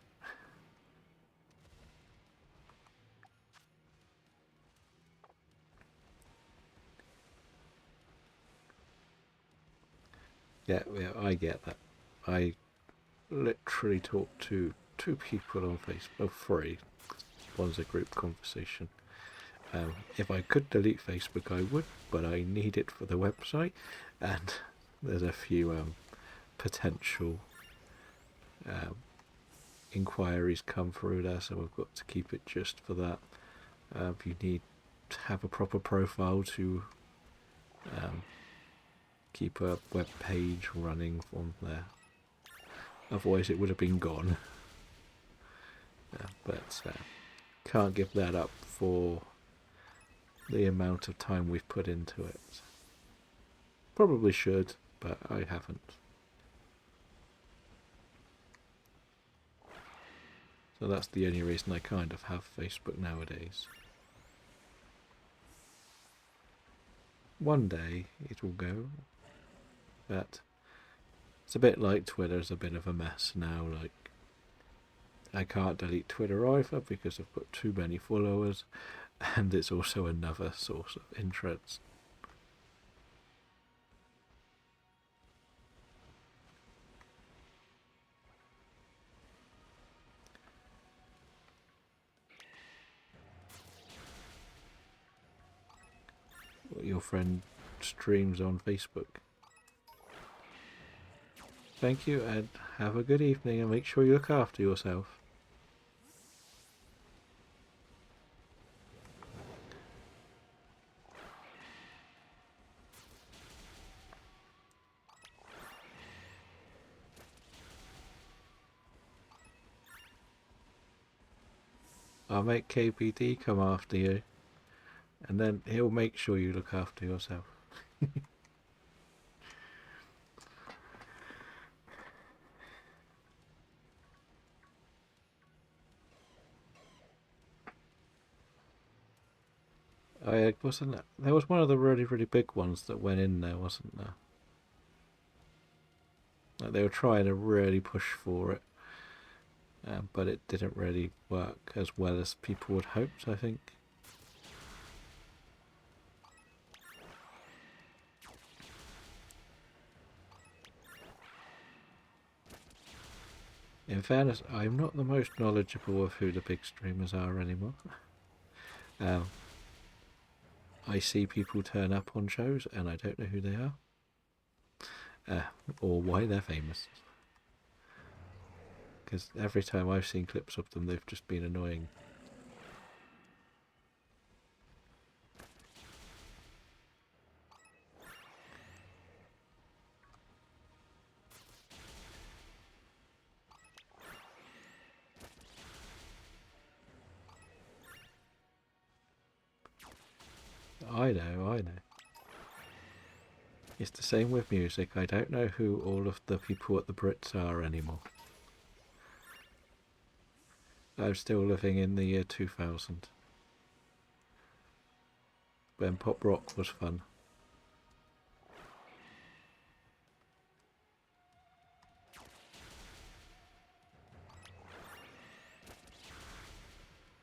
Yeah, I get that. I literally talk to 2 people on Facebook, 3. One's a group conversation. If I could delete Facebook, I would, but I need it for the website, and there's a few potential inquiries come through there, so I've got to keep it just for that. You need to have a proper profile to keep a web page running on there. Otherwise it would have been gone. But can't give that up for the amount of time we've put into it. Probably should, but I haven't. So that's the only reason I kind of have Facebook nowadays. One day it will go, but it's a bit like Twitter's a bit of a mess now. Like, I can't delete Twitter either because I've got too many followers, and it's also another source of interest. Your friend streams on Facebook. Thank you, and have a good evening, and make sure you look after yourself. I'll make KPD come after you, and then he'll make sure you look after yourself. There was one of the really big ones that went in there, wasn't there? Like, they were trying to really push for it, but it didn't really work as well as people would hoped, I think. In fairness, I'm not the most knowledgeable of who the big streamers are anymore. I see people turn up on shows and I don't know who they are, or why they're famous. Because every time I've seen clips of them, they've just been annoying. I know. It's the same with music. I don't know who all of the people at the Brits are anymore. I'm still living in the year 2000, when pop rock was fun.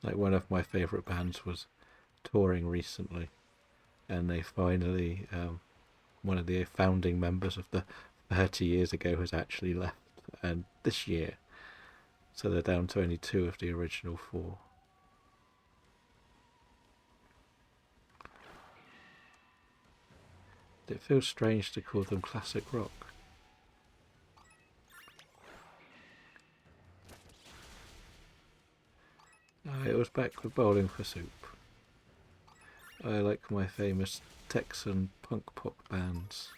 Like, one of my favourite bands was touring recently, and they finally, one of the founding members of the 30 years ago has actually left, and this year, so they're down to only 2 of the original 4. It feels strange to call them classic rock. It was back with Bowling for Soup. I like my famous Texan punk pop bands.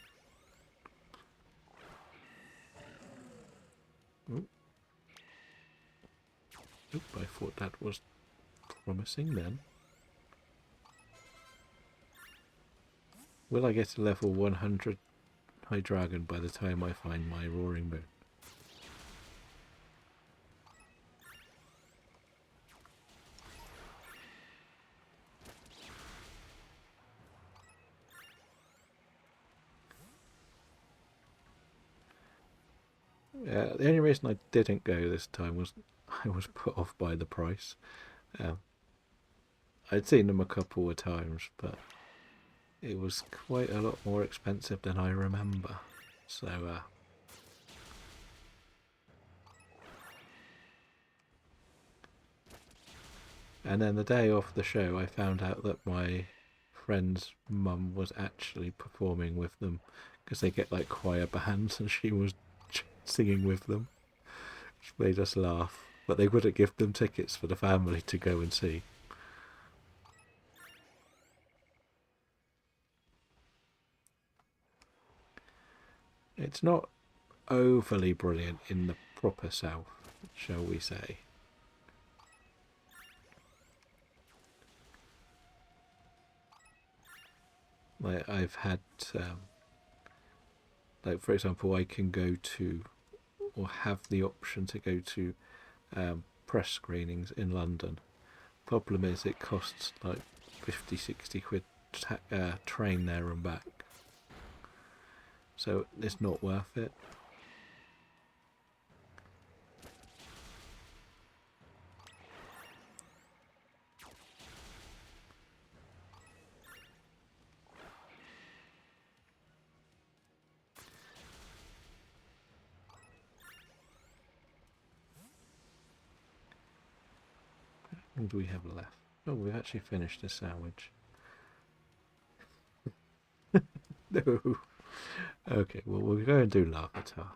Oop, I thought that was promising then. Will I get to level 100 High Dragon by the time I find my Roaring Moon? The only reason I didn't go this time was I was put off by the price. I'd seen them a couple of times, but it was quite a lot more expensive than I remember. So, and then the day of the show, I found out that my friend's mum was actually performing with them, because they get like choir bands, and she was singing with them, which made us laugh. But they wouldn't give them tickets for the family to go and see. It's not overly brilliant in the proper South, shall we say. Like, I've had, like, for example, I can go to, or have the option to go to, press screenings in London. Problem is, it costs like 50, 60 quid train there and back. So it's not worth it. What do we have left? Oh, we've actually finished a sandwich. No. Okay, well, we'll go and do Lavatar.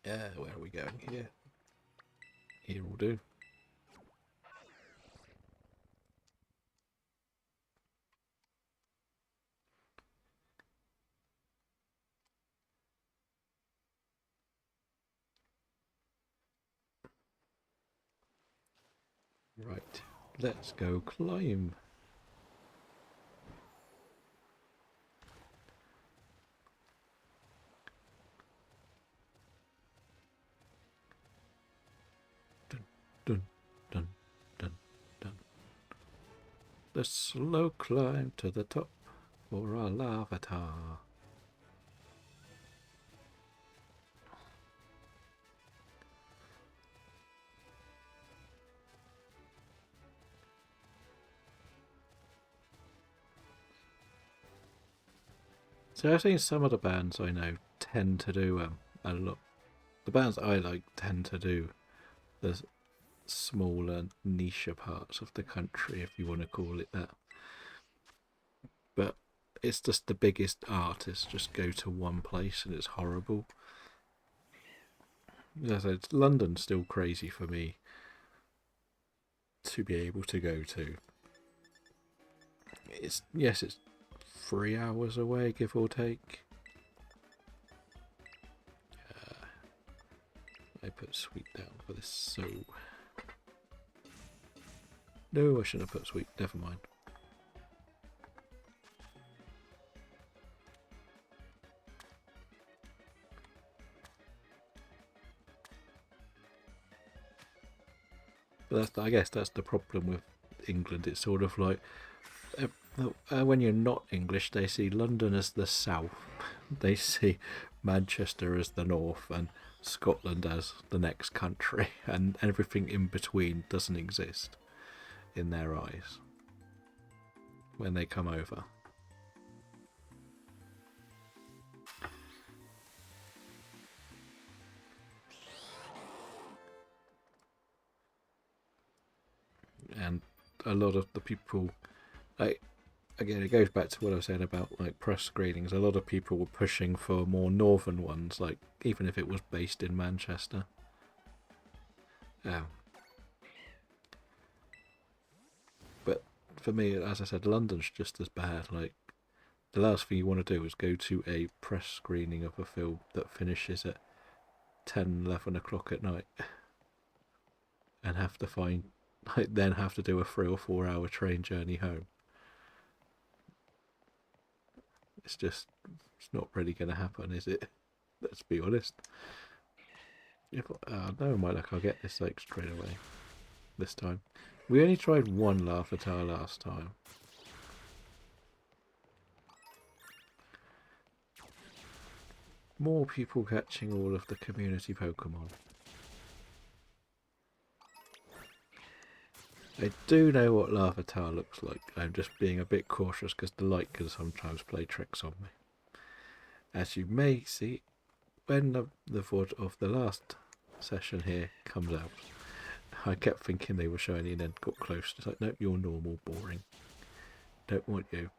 Where are we going here? Here will do. Right, let's go climb. Dun, dun, dun, dun, dun. The slow climb to the top for our Lavatar. So I've seen some of the bands I know tend to do a lot. The bands I like tend to do the smaller niche parts of the country, if you want to call it that. But it's just the biggest artists just go to one place and it's horrible. As I said, London's still crazy for me to be able to go to. It's 3 hours away, give or take. I put sweet down for this, so... No, I shouldn't have put sweet, never mind. But I guess that's the problem with England. It's sort of like... when you're not English, they see London as the south. They see Manchester as the north and Scotland as the next country, and everything in between doesn't exist in their eyes when they come over. And a lot of the people, again, it goes back to what I was saying about like press screenings. A lot of people were pushing for more northern ones, like even if it was based in Manchester. But for me, as I said, London's just as bad. Like the last thing you want to do is go to a press screening of a film that finishes at 10, 11 o'clock at night and have to then have to do a 3 or 4 hour train journey home. It's not really going to happen, is it? Let's be honest. No, my luck, I'll get this like straight away this time. We only tried one Larvitar last time. More people catching all of the community Pokemon. I do know what Larvitar looks like. I'm just being a bit cautious because the light can sometimes play tricks on me. As you may see, when the VOD of the last session here comes out, I kept thinking they were shiny and then got close. It's like, nope, you're normal, boring. Don't want you.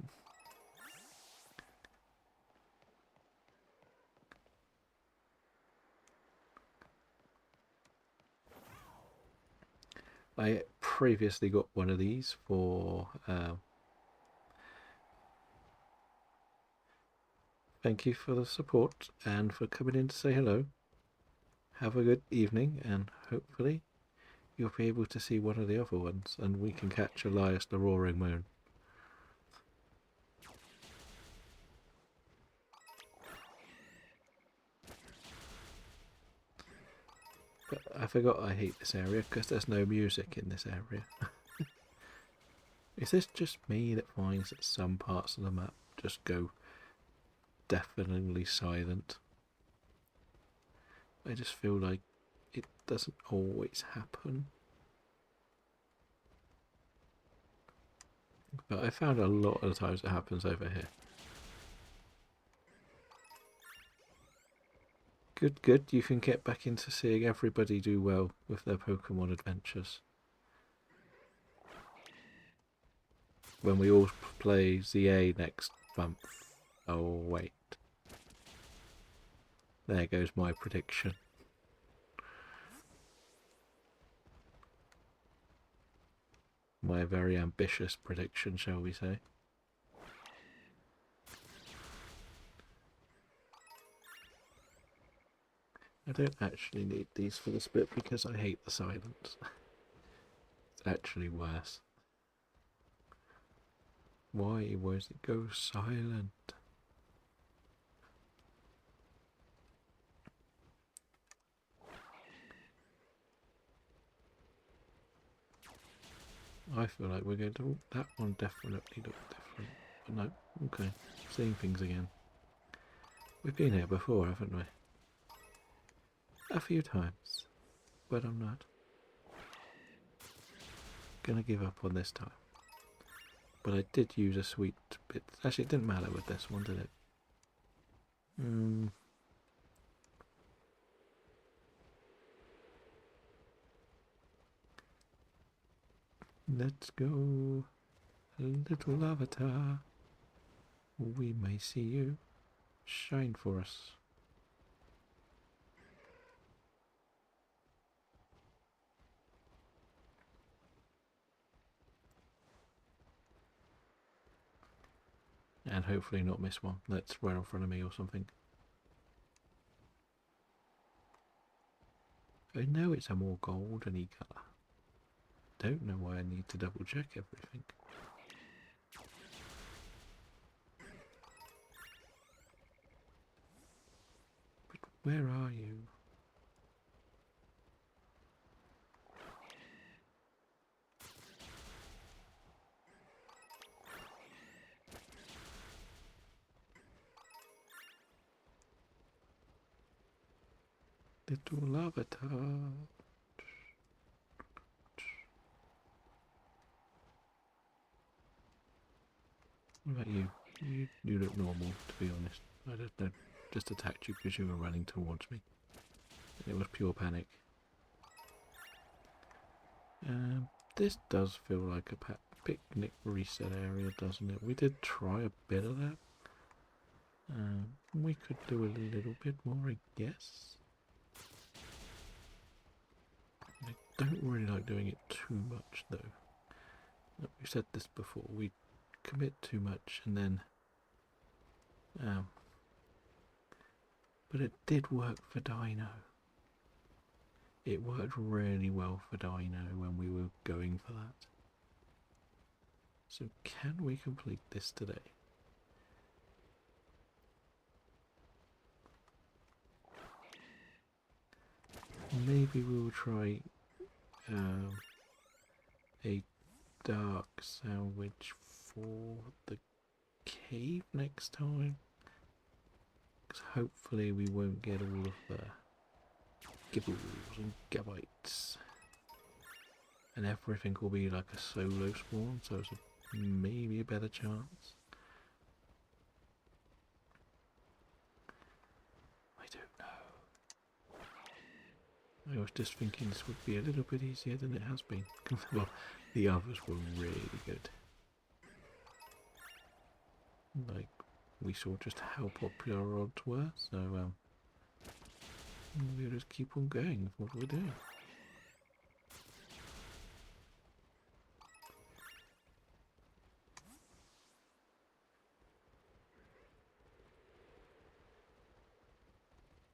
I previously got one of these for... thank you for the support and for coming in to say hello. Have a good evening and hopefully you'll be able to see one of the other ones and we can catch Elias the Roaring Moon. But I forgot I hate this area because there's no music in this area. Is this just me that finds that some parts of the map just go deafeningly silent? I just feel like it doesn't always happen. But I found a lot of the times it happens over here. Good, good. You can get back into seeing everybody do well with their Pokemon adventures. When we all play ZA next month. Oh, wait. There goes my prediction. My very ambitious prediction, shall we say. I don't actually need these for this bit because I hate the silence. It's actually worse. Why does it go silent? I feel like we're going to... That one definitely looked different. But no, okay. Seeing things again. We've been here before, haven't we? A few times. But I'm not gonna give up on this time. But I did use a sweet bit. Actually, it didn't matter with this one, did it? Let's go, little avatar. We may see you. Shine for us. And hopefully not miss one that's right in front of me or something. I know it's a more goldeny colour. Don't know why I need to double check everything. But where are you? Little avatar. What about you? You look normal, to be honest. I don't know. Just attacked you because you were running towards me. It was pure panic. This does feel like a picnic reset area, doesn't it? We did try a bit of that. We could do a little bit more, I guess. I don't really like doing it too much, though. We've said this before. We commit too much and then... but it did work for Dino. It worked really well for Dino when we were going for that. So can we complete this today? Maybe we'll try a dark sandwich for the cave next time. Because hopefully we won't get all of the gibbles and gabites. And everything will be like a solo spawn, so it's maybe a better chance. I don't know. I was just thinking this would be a little bit easier than it has been. Well, the others were really good. Like, we saw just how popular our odds were, so we'll just keep on going with what we're doing.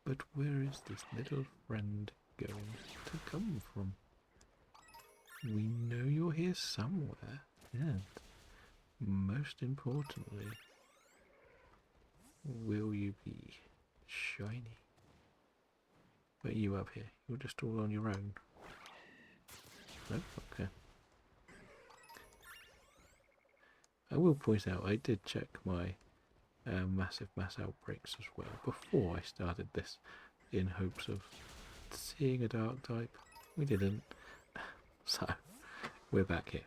But where is this little friend going to come from? We know you're here somewhere, and most importantly, will you be shiny? But you up here? You're just all on your own. No? Okay. I will point out I did check my massive mass outbreaks as well before I started this in hopes of seeing a dark type. We didn't. So, we're back here.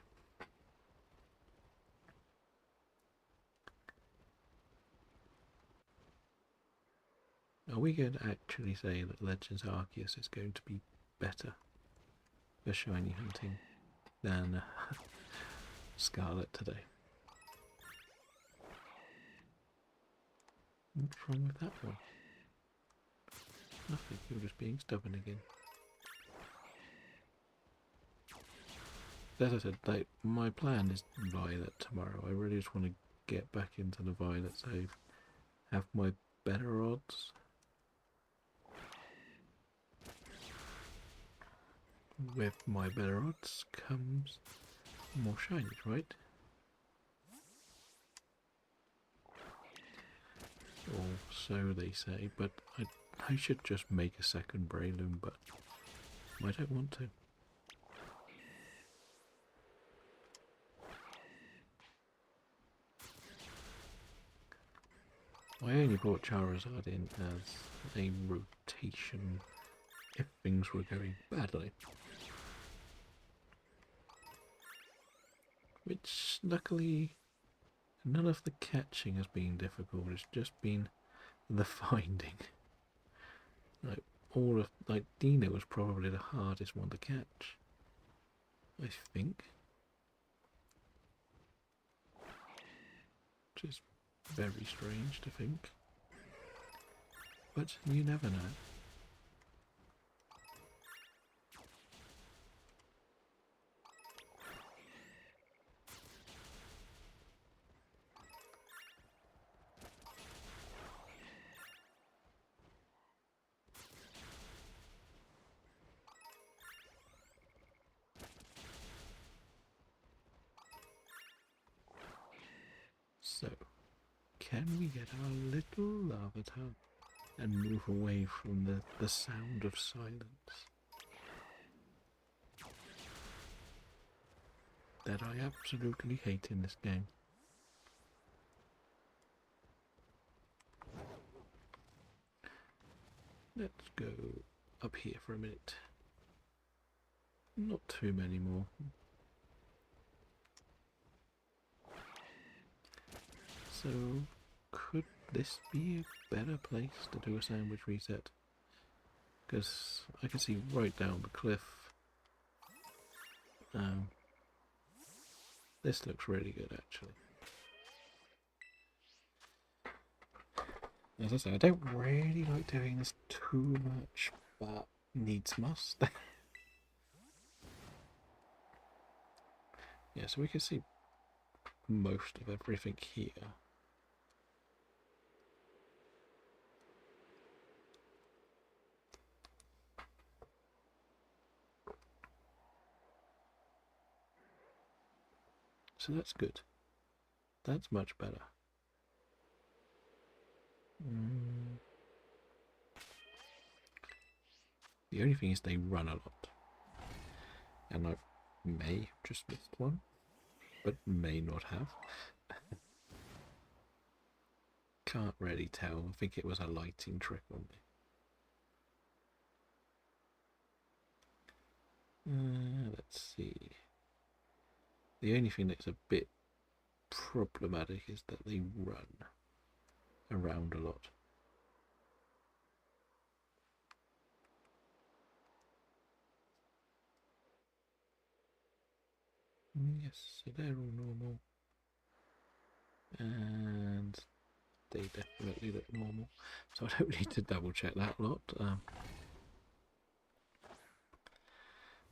Are we going to actually say that Legends Arceus is going to be better for shiny hunting than Scarlet today? What's wrong with that one? Nothing, you're just being stubborn again. As I said, like, my plan is Violet tomorrow. I really just want to get back into the Violet save. Have my better odds. With my better odds comes more shinies, right? Or so they say, but I should just make a second Breloom, but I don't want to. I only brought Charizard in as a rotation if things were going badly. Which, luckily, none of the catching has been difficult, it's just been the finding. Like Dino was probably the hardest one to catch, I think. Which is very strange to think. But you never know. So, can we get our little Larvitar and move away from the sound of silence that I absolutely hate in this game? Let's go up here for a minute. Not too many more. So, could this be a better place to do a sandwich reset? Because I can see right down the cliff. This looks really good, actually. As I say, I don't really like doing this too much, but needs must. Yeah, so we can see most of everything here. So that's good. That's much better. The only thing is they run a lot. And I may have just missed one, but may not have. Can't really tell. I think it was a lighting trick on me. Let's see. The only thing that's a bit problematic is that they run around a lot. Yes, so they're all normal. And they definitely look normal. So I don't need to double check that lot.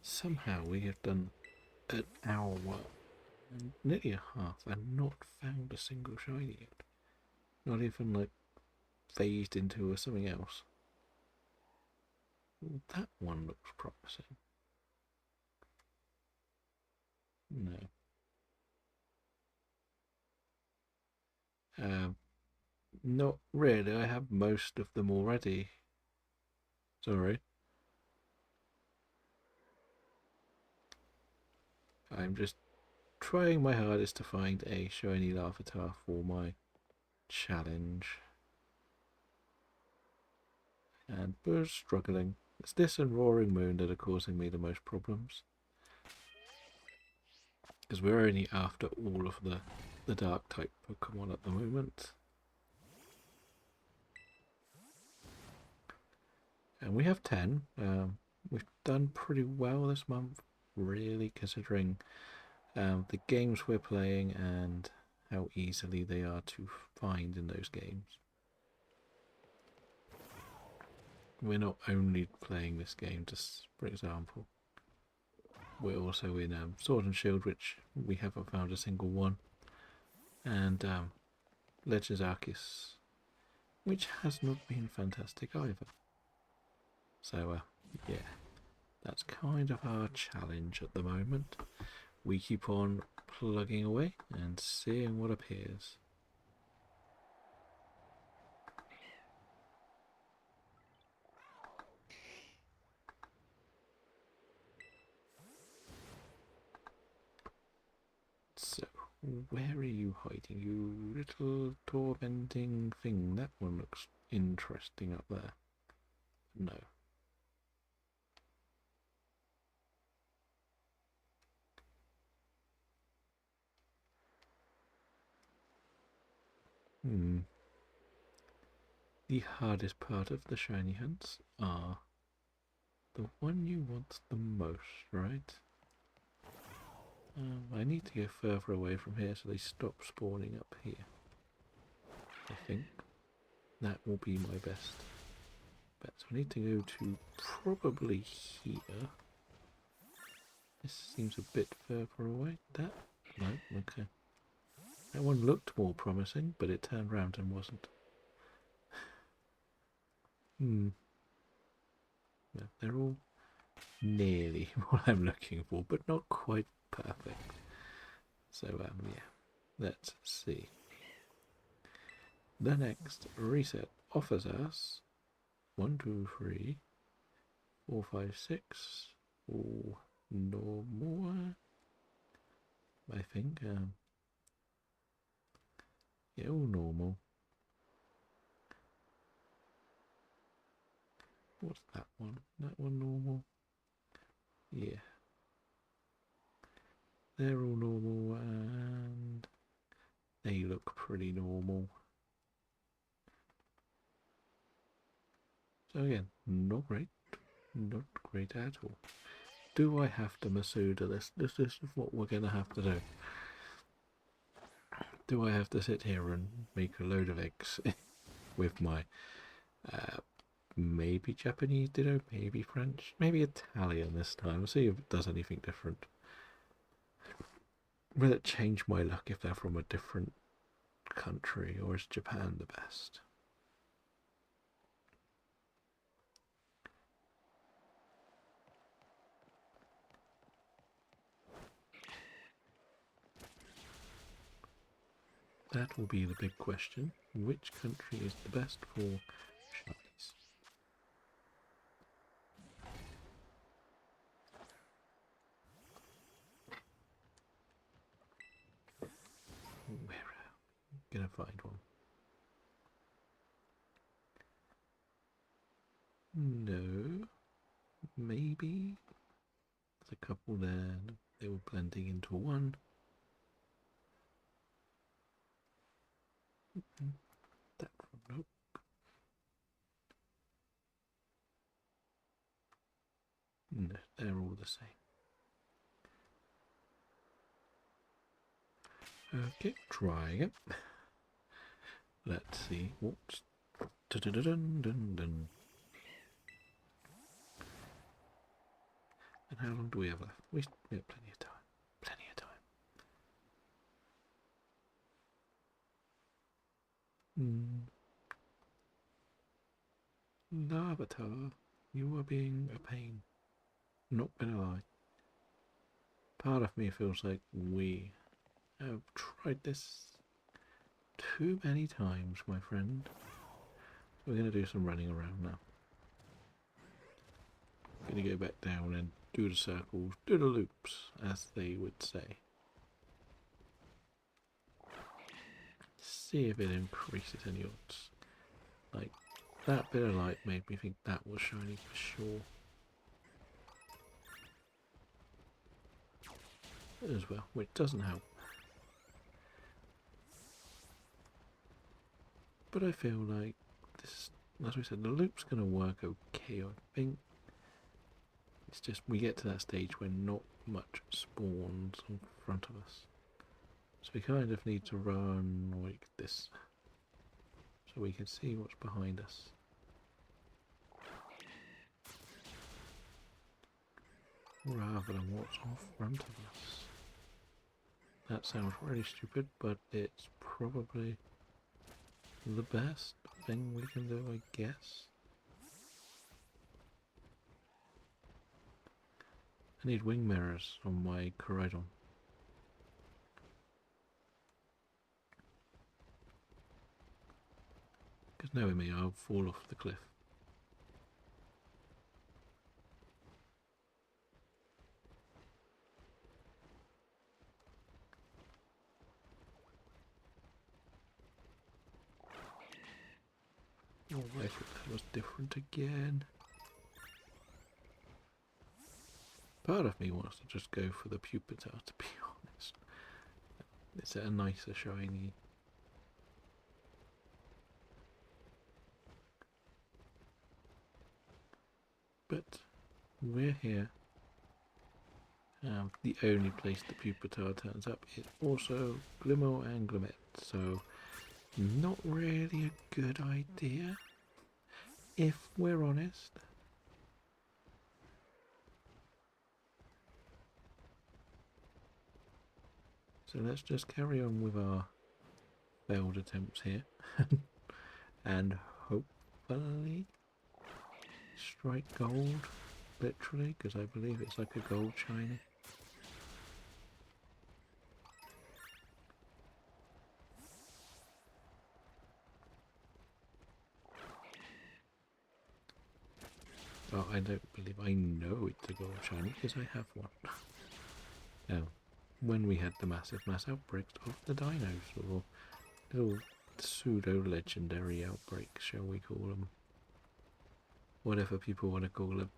Somehow we have done an hour and nearly a half and not found a single shiny yet. Not even like phased into something else. That one looks promising. No. Not really. I have most of them already. Sorry. I'm just trying my hardest to find a shiny Larvitar for my challenge. And we're struggling. It's this and Roaring Moon that are causing me the most problems. Because we're only after all of the dark type Pokemon at the moment. And we have 10. We've done pretty well this month, really, considering the games we're playing and how easily they are to find in those games. We're not only playing this game, just for example, we're also in Sword and Shield, which we haven't found a single one, and Legends Arceus, which has not been fantastic either. So, yeah, that's kind of our challenge at the moment. We keep on plugging away and seeing what appears. So, where are you hiding, you little tormenting thing? That one looks interesting up there. No. The hardest part of the shiny hunts are the one you want the most, right? I need to go further away from here so they stop spawning up here. I think that will be my best bet. So I need to go to probably here. This seems a bit further away. That? No, okay. That one looked more promising, but it turned round and wasn't. Yeah, they're all nearly what I'm looking for, but not quite perfect. So, yeah, let's see. The next reset offers us 1, 2, 3, 4, 5, 6. Oh, no more. I think, yeah, all normal. What's that one? That one normal? Yeah. They're all normal and they look pretty normal. So again, not great. Not great at all. Do I have to Masuda this? This is what we're going to have to do. Do I have to sit here and make a load of eggs with my maybe Japanese ditto, maybe French, maybe Italian this time? We'll see if it does anything different. Will it change my luck if they're from a different country, or is Japan the best? That will be the big question. Which country is the best for shinies? Where am I gonna find one? No. Maybe. There's a couple there. They were blending into one. That one, nope. No, they're all the same. Okay, trying it. Let's see. Whoops. Dun. And how long do we have left? We have plenty of time. Plenty of time. Larvitar, you are being a pain. Not gonna lie. Part of me feels like we have tried this too many times, my friend. We're gonna do some running around now. Gonna go back down and do the circles, do the loops, as they would say. See if it increases any odds. Like, that bit of light made me think that was shiny for sure. As well, which doesn't help. But I feel like this, as we said, the loop's going to work okay, I think. It's just we get to that stage where not much spawns in front of us. So we kind of need to run like this, so we can see what's behind us. Rather than what's in front of us. That sounds really stupid, but it's probably the best thing we can do, I guess. I need wing mirrors on my Coridon. Because knowing me, I'll fall off the cliff. Oh, I thought that was different again. Part of me wants to just go for the Pupitar, to be honest. It's a nicer shiny. But we're here. The only place the Pupitar turns up is also Glimmer and Glimmet, so not really a good idea, if we're honest. So let's just carry on with our failed attempts here and hopefully strike gold, literally, because I believe it's like a gold shiny. Oh, I don't believe I know it's a gold shiny because I have one. Now, when we had the massive mass outbreaks of the dinos, or little pseudo-legendary outbreaks, shall we call them? Whatever people want to call them.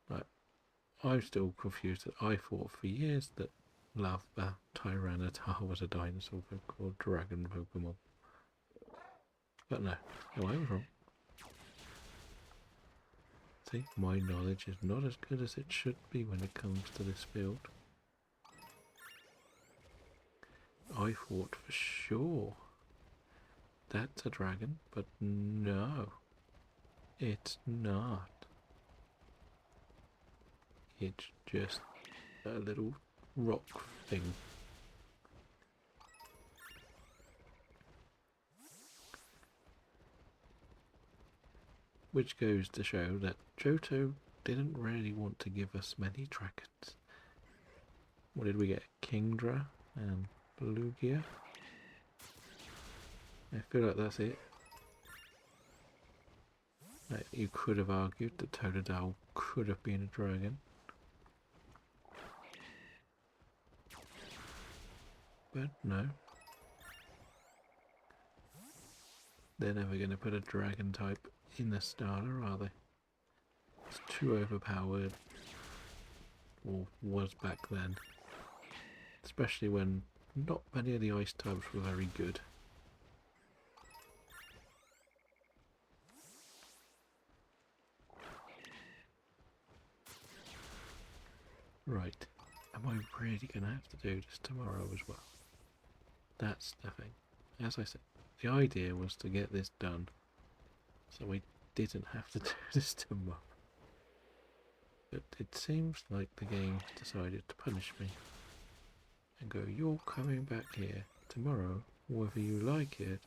But I'm still confused that I thought for years that Lava Tyranitar was a dinosaur called Dragon Pokemon. But no, I was wrong. See, my knowledge is not as good as it should be when it comes to this field. I thought for sure that's a dragon, but no, it's not. It's just a little rock thing. Which goes to show that Johto didn't really want to give us many dragons. What did we get? Kingdra and Lugia? I feel like that's it. Like, you could have argued that Totodile could have been a dragon. But no. They're never going to put a dragon type in the starter, are they? It's too overpowered, or was back then. Especially when not many of the ice types were very good. Right, am I really going to have to do this tomorrow as well? That's the thing. As I said, the idea was to get this done so we didn't have to do this tomorrow. But it seems like the game decided to punish me and go, you're coming back here tomorrow whether you like it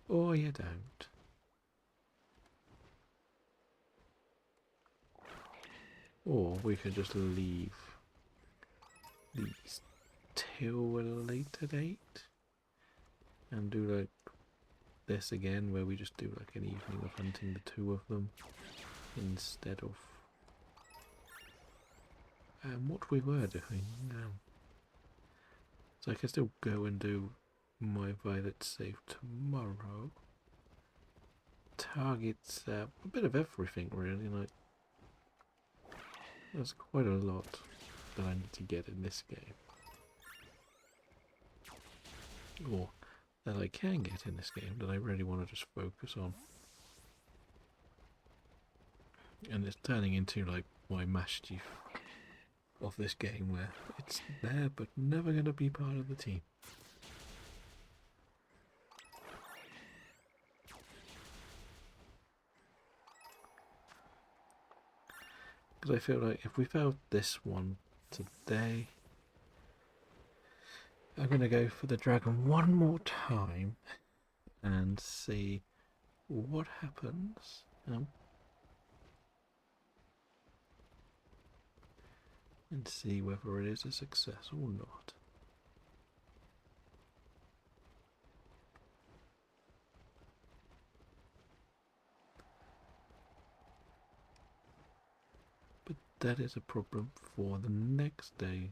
or you don't. Or we could just leave these till a later date and do like this again, where we just do like an evening of hunting the two of them instead of what we were doing now. So I can still go and do my violet save tomorrow. Targets a bit of everything really, like there's quite a lot that I need to get in this game. Or that I can get in this game that I really want to just focus on. And it's turning into like my Master Chief of this game where it's there but never going to be part of the team. Because I feel like if we failed this one today, I'm going to go for the dragon one more time and see what happens. And see whether it is a success or not. But that is a problem for the next day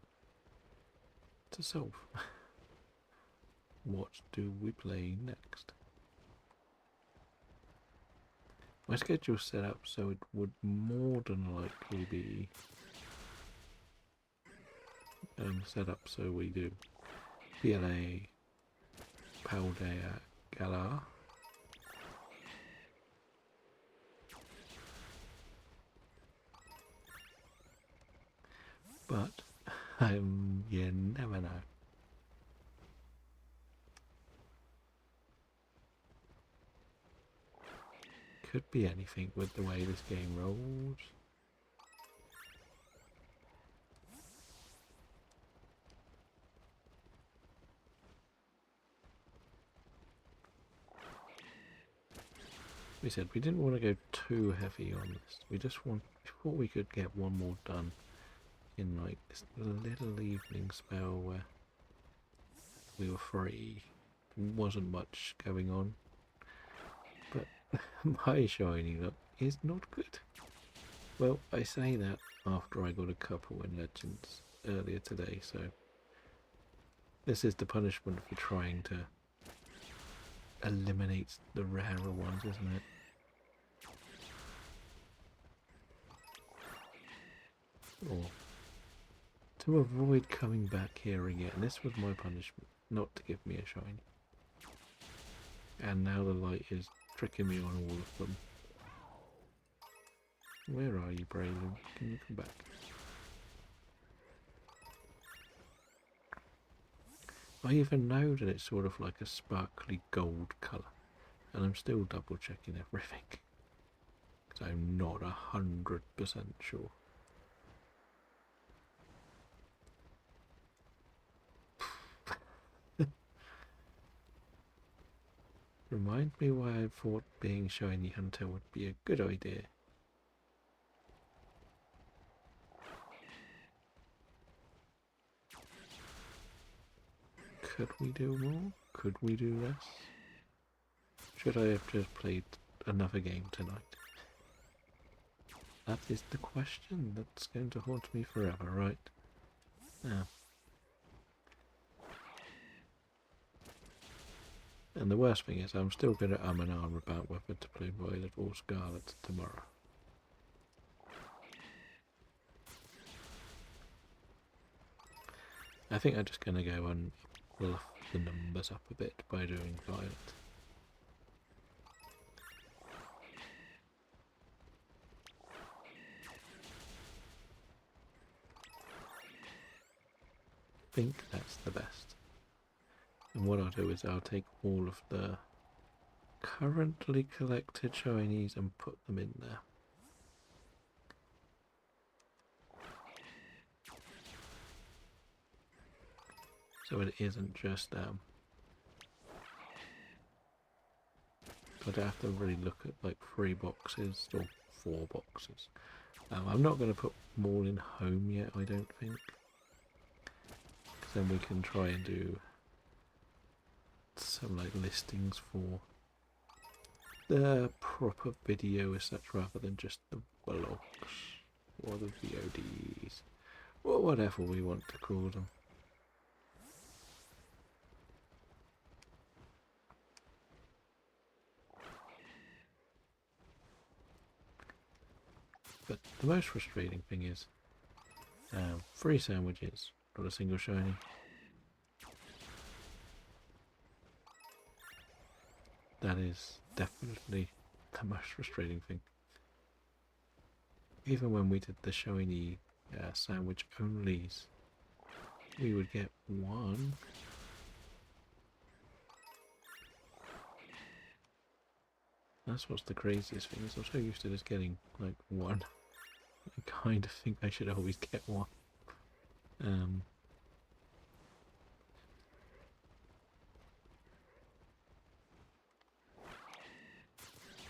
to solve. What do we play next? My schedule's set up so it would more than likely be set up so we do PLA, Paldea, Galar. But you never know. Could be anything with the way this game rolls. We said we didn't want to go too heavy on this. We thought we could get one more done in like this little evening spell where we were free. There wasn't much going on. But my shiny luck is not good. Well, I say that after I got a couple in Legends earlier today, so this is the punishment for trying to eliminate the rarer ones, isn't it? Or to avoid coming back here again. This was my punishment, not to give me a shiny. And now the light is tricking me on all of them. Where are you, Braylon? Can you come back? I even know that it's sort of like a sparkly gold colour. And I'm still double checking everything. Because I'm not 100% sure. Remind me why I thought being shiny hunter would be a good idea. Could we do more? Could we do less? Should I have just played another game tonight? That is the question that's going to haunt me forever, right? Now. And the worst thing is I'm still going to and ahh about whether to play Violet or Scarlet tomorrow. I think I'm just going to go and fluff the numbers up a bit by doing Violet. I think that's the best. And what I'll do is I'll take all of the currently collected shinies and put them in there. So it isn't just I'd have to really look at like 3 boxes or 4 boxes. I'm not going to put them all in home yet, I don't think. Because then we can try and do some like listings for the proper video as such rather than just the vlogs or the VODs Or whatever we want to call them. But the most frustrating thing is 3 sandwiches, not a single shiny. That is definitely the most frustrating thing. Even when we did the shiny sandwich onlys, we would get 1. That's what's the craziest thing, is I'm so used to just getting like 1. I kind of think I should always get 1.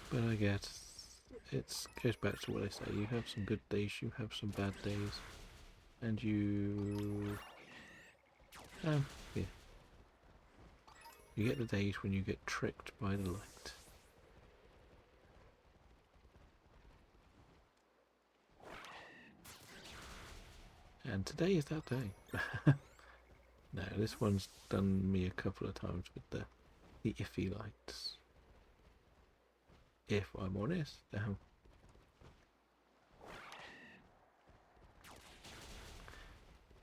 But I guess it goes back to what I say. You have some good days, you have some bad days, and you yeah. You get the days when you get tricked by the light. And today is that day. No, this one's done me a couple of times with the iffy lights. If I'm honest. I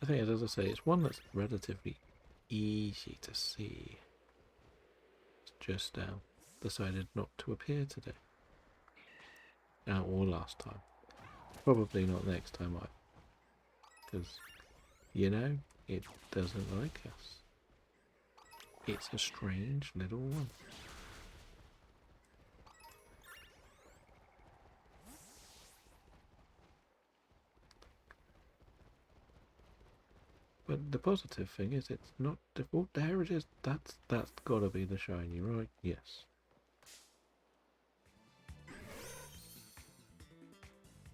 think, as I say, it's one that's relatively easy to see. It's just decided not to appear today. Or last time. Probably not next time either. Because, you know, it doesn't like us. It's a strange little one. But the positive thing is it's not default. There it is. That's gotta be the shiny, right? Yes.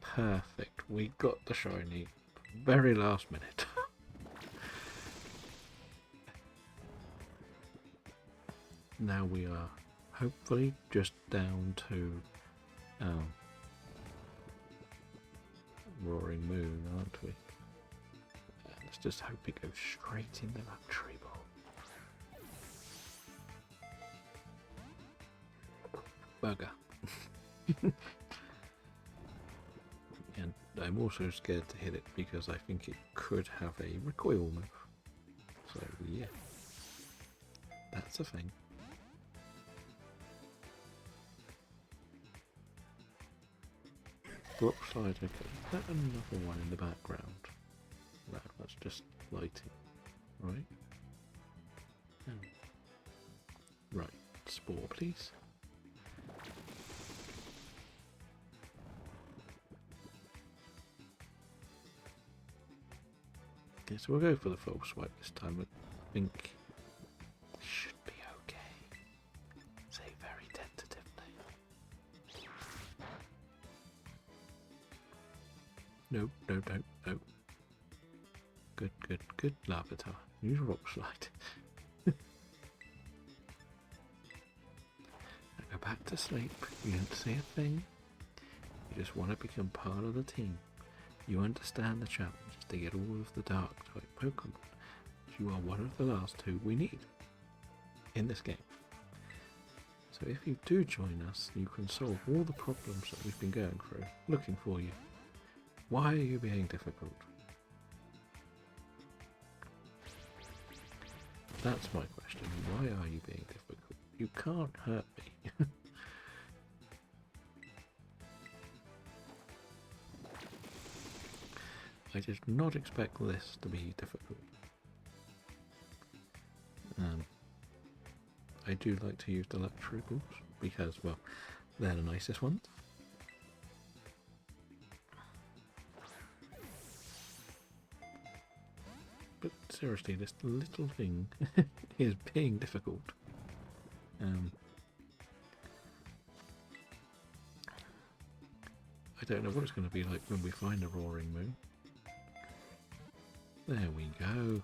Perfect. We got the shiny. Very last minute. Now we are hopefully just down to Roaring Moon, aren't we? Let's just hope it goes straight in the luxury bowl. Bugger. And I'm also scared to hit it because I think it could have a recoil move. So yeah, that's a thing. Drop slide, okay. Is that another one in the background? No, that's just lighting, right? Oh. Right, spore please. Okay, so we'll go for the full swipe this time. I think it should be okay. Say very tentatively. No, no, no, no. Good, good, good, Larvitar. Use rock slide. Now go back to sleep. You don't say a thing. You just want to become part of the team. You understand the challenge is to get all of the dark type Pokemon. You are one of the last 2 we need in this game. So if you do join us, you can solve all the problems that we've been going through, looking for you. Why are you being difficult? That's my question. Why are you being difficult? You can't hurt me. I did not expect this to be difficult. I do like to use the luxury balls because, well, they're the nicest ones. But seriously, this little thing is being difficult. I don't know what it's going to be like when we find a Roaring Moon. There we go.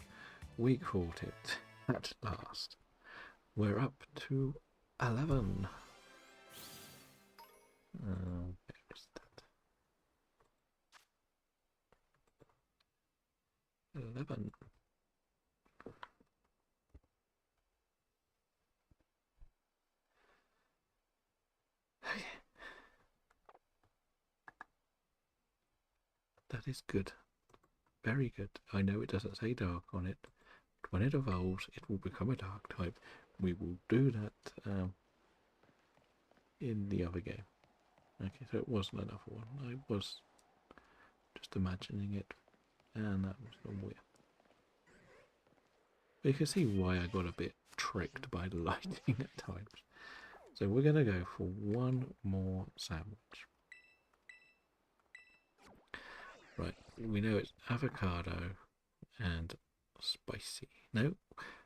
We caught it at last. We're up to 11. Where is that? 11. That is good. Very good. I know it doesn't say dark on it. But when it evolves, it will become a dark type. We will do that in the other game. Okay, so it wasn't another one. I was just imagining it. And that was weird. But you can see why I got a bit tricked by the lighting at times. So we're going to go for one more sandwich. Right, we know it's avocado and spicy. No,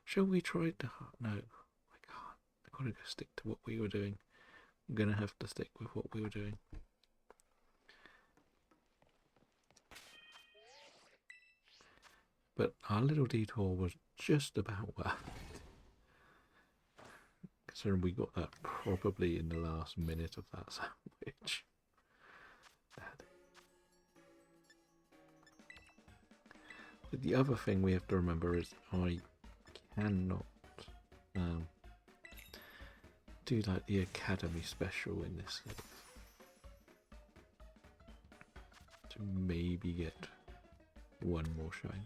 shall we try the... No, I can't. I've got to stick to what we were doing. I'm going to have to stick with what we were doing. But our little detour was just about worth it. Considering we got that probably in the last minute of that sandwich. But the other thing we have to remember is I cannot do like the Academy special in this to maybe get one more shine.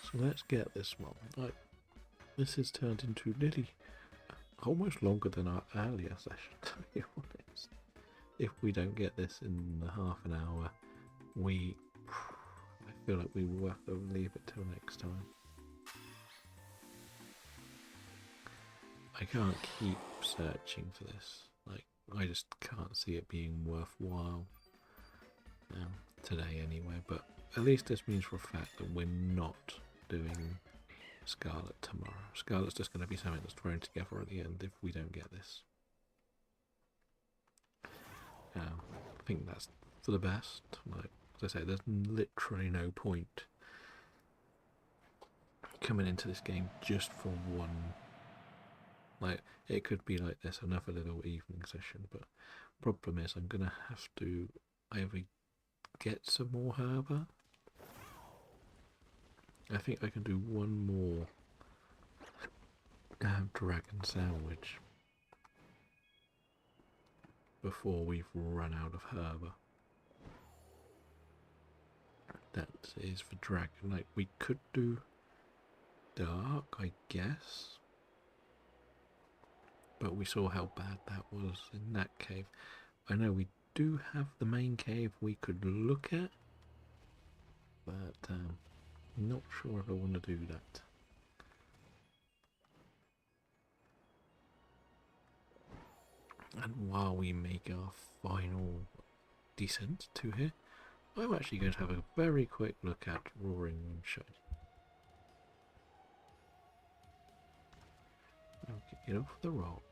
So let's get this one. Right, this has turned into nearly almost longer than our earlier session, to be honest. If we don't get this in half an hour, I feel like we will have to leave it till next time. I can't keep searching for this. Like, I just can't see it being worthwhile today anyway. But at least this means for a fact that we're not doing Scarlet tomorrow. Scarlet's just going to be something that's thrown together at the end if we don't get this. I think that's for the best. Like, as I say, there's literally no point coming into this game just for one. Like, it could be like this, another little evening session, but problem is I'm going to have to either get some more herba. I think I can do one more dragon sandwich before we've run out of herba. That is for dragon. Like, we could do dark, I guess. But we saw how bad that was in that cave. I know we do have the main cave we could look at, but not sure if I want to do that. And while we make our final descent to here, I'm actually going to have a very quick look at Roaring Moonshine. Okay, get off the rock.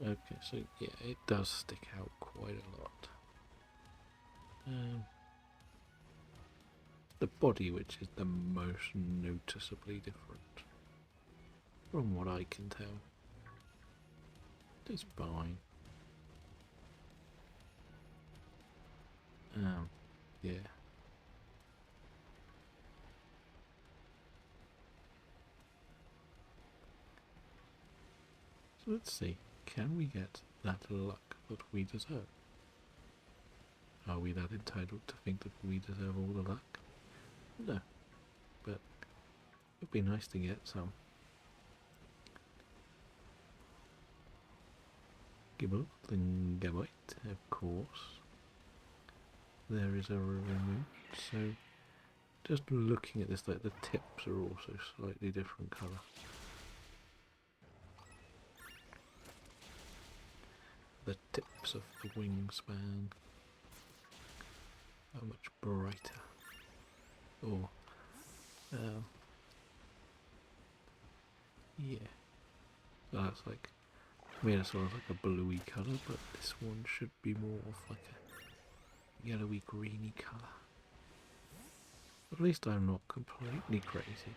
Okay, so yeah, it does stick out quite a lot. The body, which is the most noticeably different, from what I can tell. It's fine. Yeah. So let's see. Can we get that luck that we deserve? Are we that entitled to think that we deserve all the luck? No. But it'd be nice to get some. Gibble and Gabite, of course. There is a remove. So just looking at this, like, the tips are also slightly different colour. The tips of the wingspan are much brighter. Or Yeah. So that's like, I mean, it's sort of like a bluey colour, but this one should be more of like a yellowy greeny colour. At least I'm not completely crazy.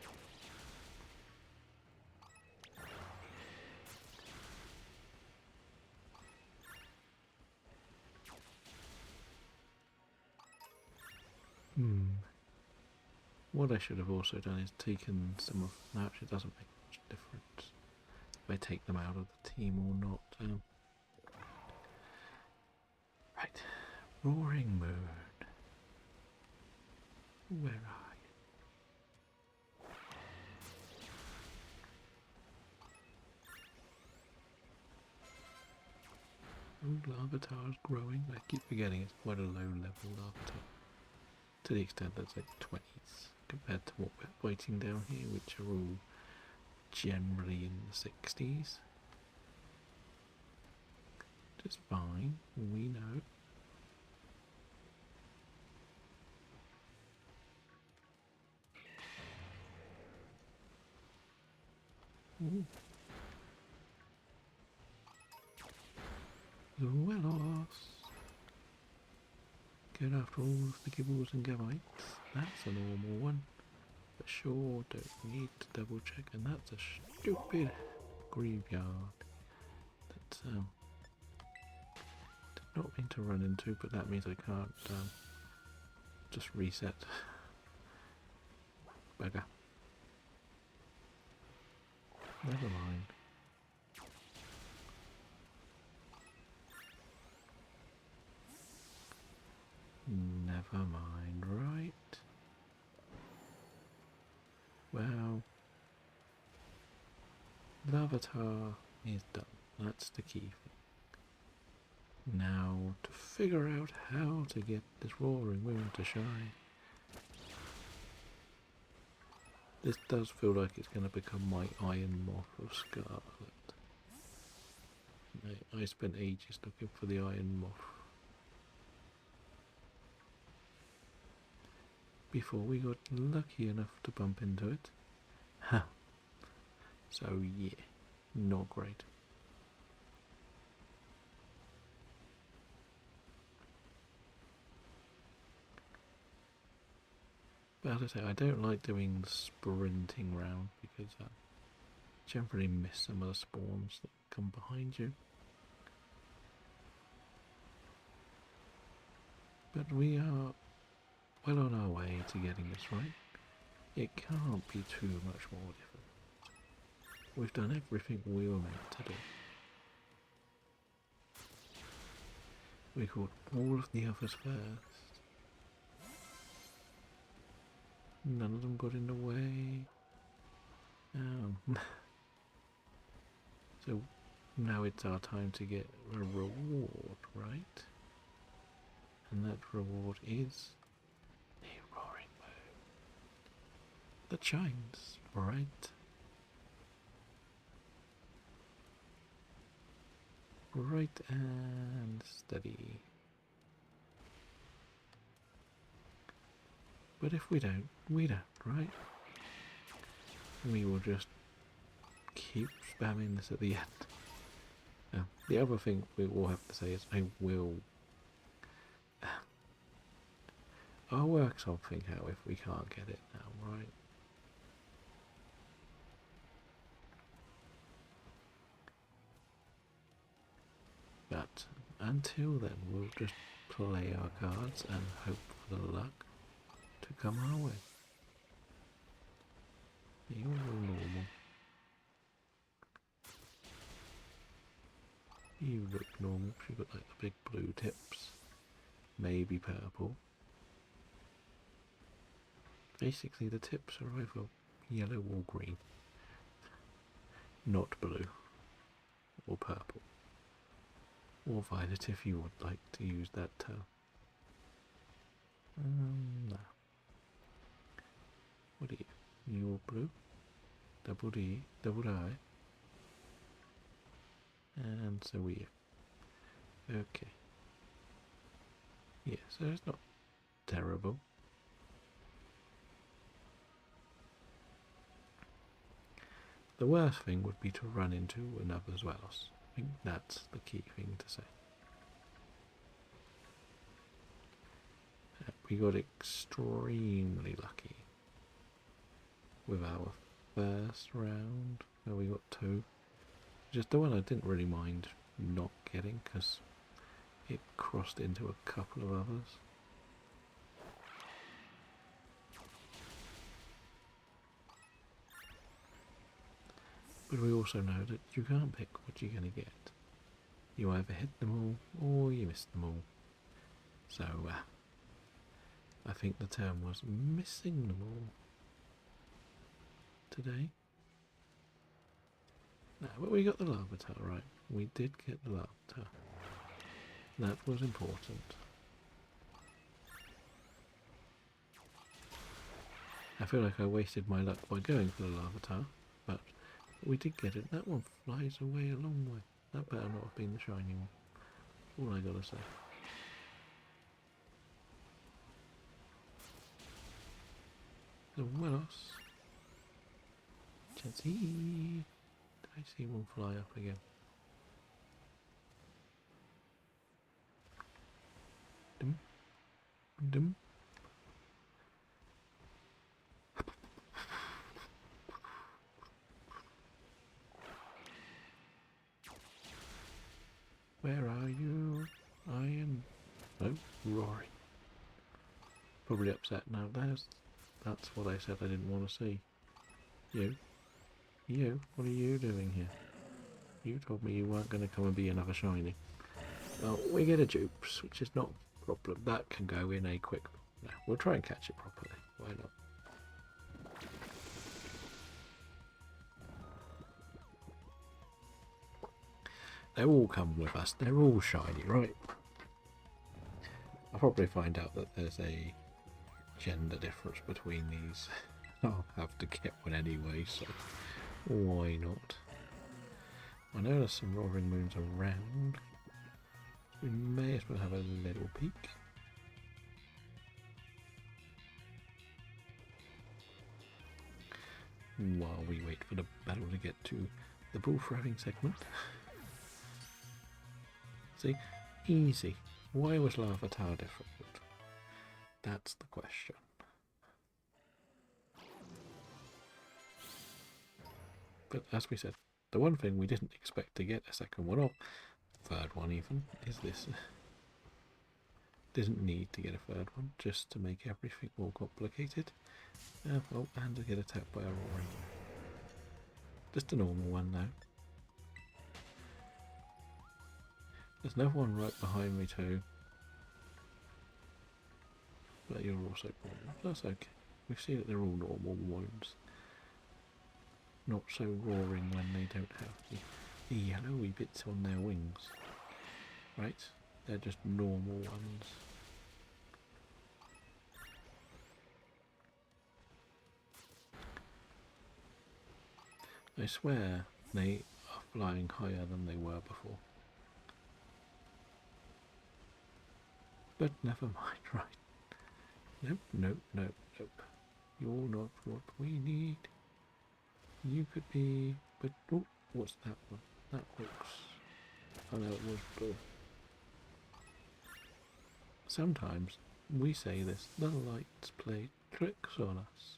What I should have also done is taken some of... No, actually it doesn't make much difference if I take them out of the team or not. Right. Roaring Moon. Where are you? Oh, Larvitar's growing. I keep forgetting it's quite a low level Larvitar. To the extent that's like 20s compared to what we're fighting down here, which are all generally in the 60s. Just fine, we know. Ooh. Zuelos. Get after all of the gibbles and gavites. That's a normal one. But sure, don't need to double check. And that's a stupid graveyard. That did not mean to run into, but that means I can't just reset. Bugger. Never mind. Never mind, right? Well, the avatar is done. That's the key thing. Now to figure out how to get this roaring moon to shine. This does feel like it's going to become my Iron Moth of Scarlet. I spent ages looking for the Iron Moth before we got lucky enough to bump into it. Ha! So yeah, not great. But as I say, I don't like doing the sprinting round because I generally miss some of the spawns that come behind you. But we are well on our way to getting this right. It can't be too much more difficult. We've done everything we were meant to do. We caught all of the others first. None of them got in the way. So now it's our time to get a reward, right? And that reward is the roaring moon that shines bright, bright and steady. But if we don't, right? We will just keep spamming this at the end. The other thing we will have to say is I'll work something out if we can't get it now, right? But until then, we'll just play our cards and hope for the luck to come our way. You're all normal. You look normal. You've got like the big blue tips, maybe purple. Basically, the tips are either yellow or green, not blue or purple or violet if you would like to use that term. No. What are you? You're blue, double D, double I, and so are you. Okay. Yeah, so it's not terrible. The worst thing would be to run into another Zwelos. I think that's the key thing to say. We got extremely lucky with our first round, where we got 2. Just the one I didn't really mind not getting because it crossed into a couple of others. But we also know that you can't pick what you're going to get. You either hit them all or you miss them all. So I think the term was missing them all today. No, but we got the Larvitar right. We did get the Larvitar. That was important. I feel like I wasted my luck by going for the Larvitar, but we did get it. That one flies away a long way. That better not have been the shiny one. All I gotta say. The Wellos. Chansey. I see one fly up again. Dum. Dum. Where are you? I am... Oh, roaring. Probably upset now. That's what I said I didn't want to see. You, what are you doing here? You told me you weren't going to come and be another shiny. Well, we get a dupes, which is not a problem. That can go in a quick... No, we'll try and catch it properly. Why not? They all come with us. They're all shiny, right? I'll probably find out that there's a gender difference between these. I'll have to get one anyway, so why not? I know there's some roaring moons around. We may as well have a little peek. While we wait for the battle to get to the bullfrogging segment. See? Easy. Why was Larvitar different? That's the question. But as we said, the one thing we didn't expect to get a second one, or third one even, is this. Didn't need to get a third one, just to make everything more complicated. Oh, and to get attacked by a roaring. Just a normal one now. There's another one right behind me too. But you're also normal. That's okay. We see that they're all normal ones. Not so roaring when they don't have the yellowy bits on their wings. Right? They're just normal ones. I swear they are flying higher than they were before. But never mind, right? Nope, nope, nope, nope. You're not what we need. You could be, but oh, what's that one? That looks... Oh no, it was blue. Sometimes we say this, the lights play tricks on us.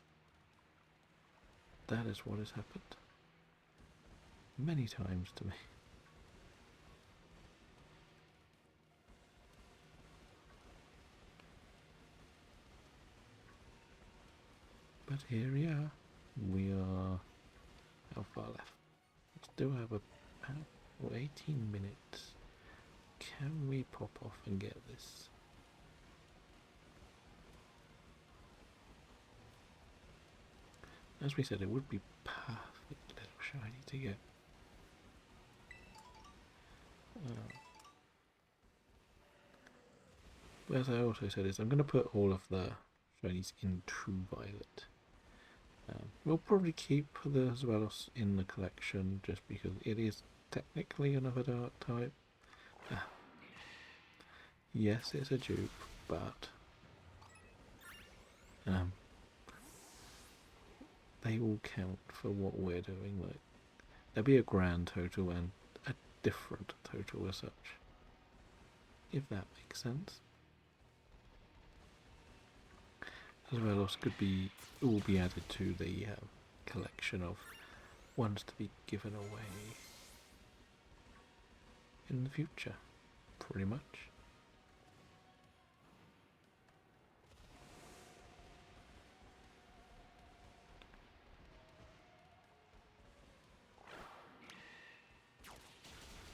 That is what has happened. Many times to me. But here we are. We are... How far left? We still have about 18 minutes. Can we pop off and get this? As we said, it would be perfect little shiny to get. But as I also said, is I'm going to put all of the shinies into Violet. We'll probably keep the Zwelos in the collection just because it is technically another dark type. Yes, it's a dupe, but they all count for what we're doing. Like there'll be a grand total and a different total as such, if that makes sense. As well as could be all be added to the collection of ones to be given away in the future, pretty much.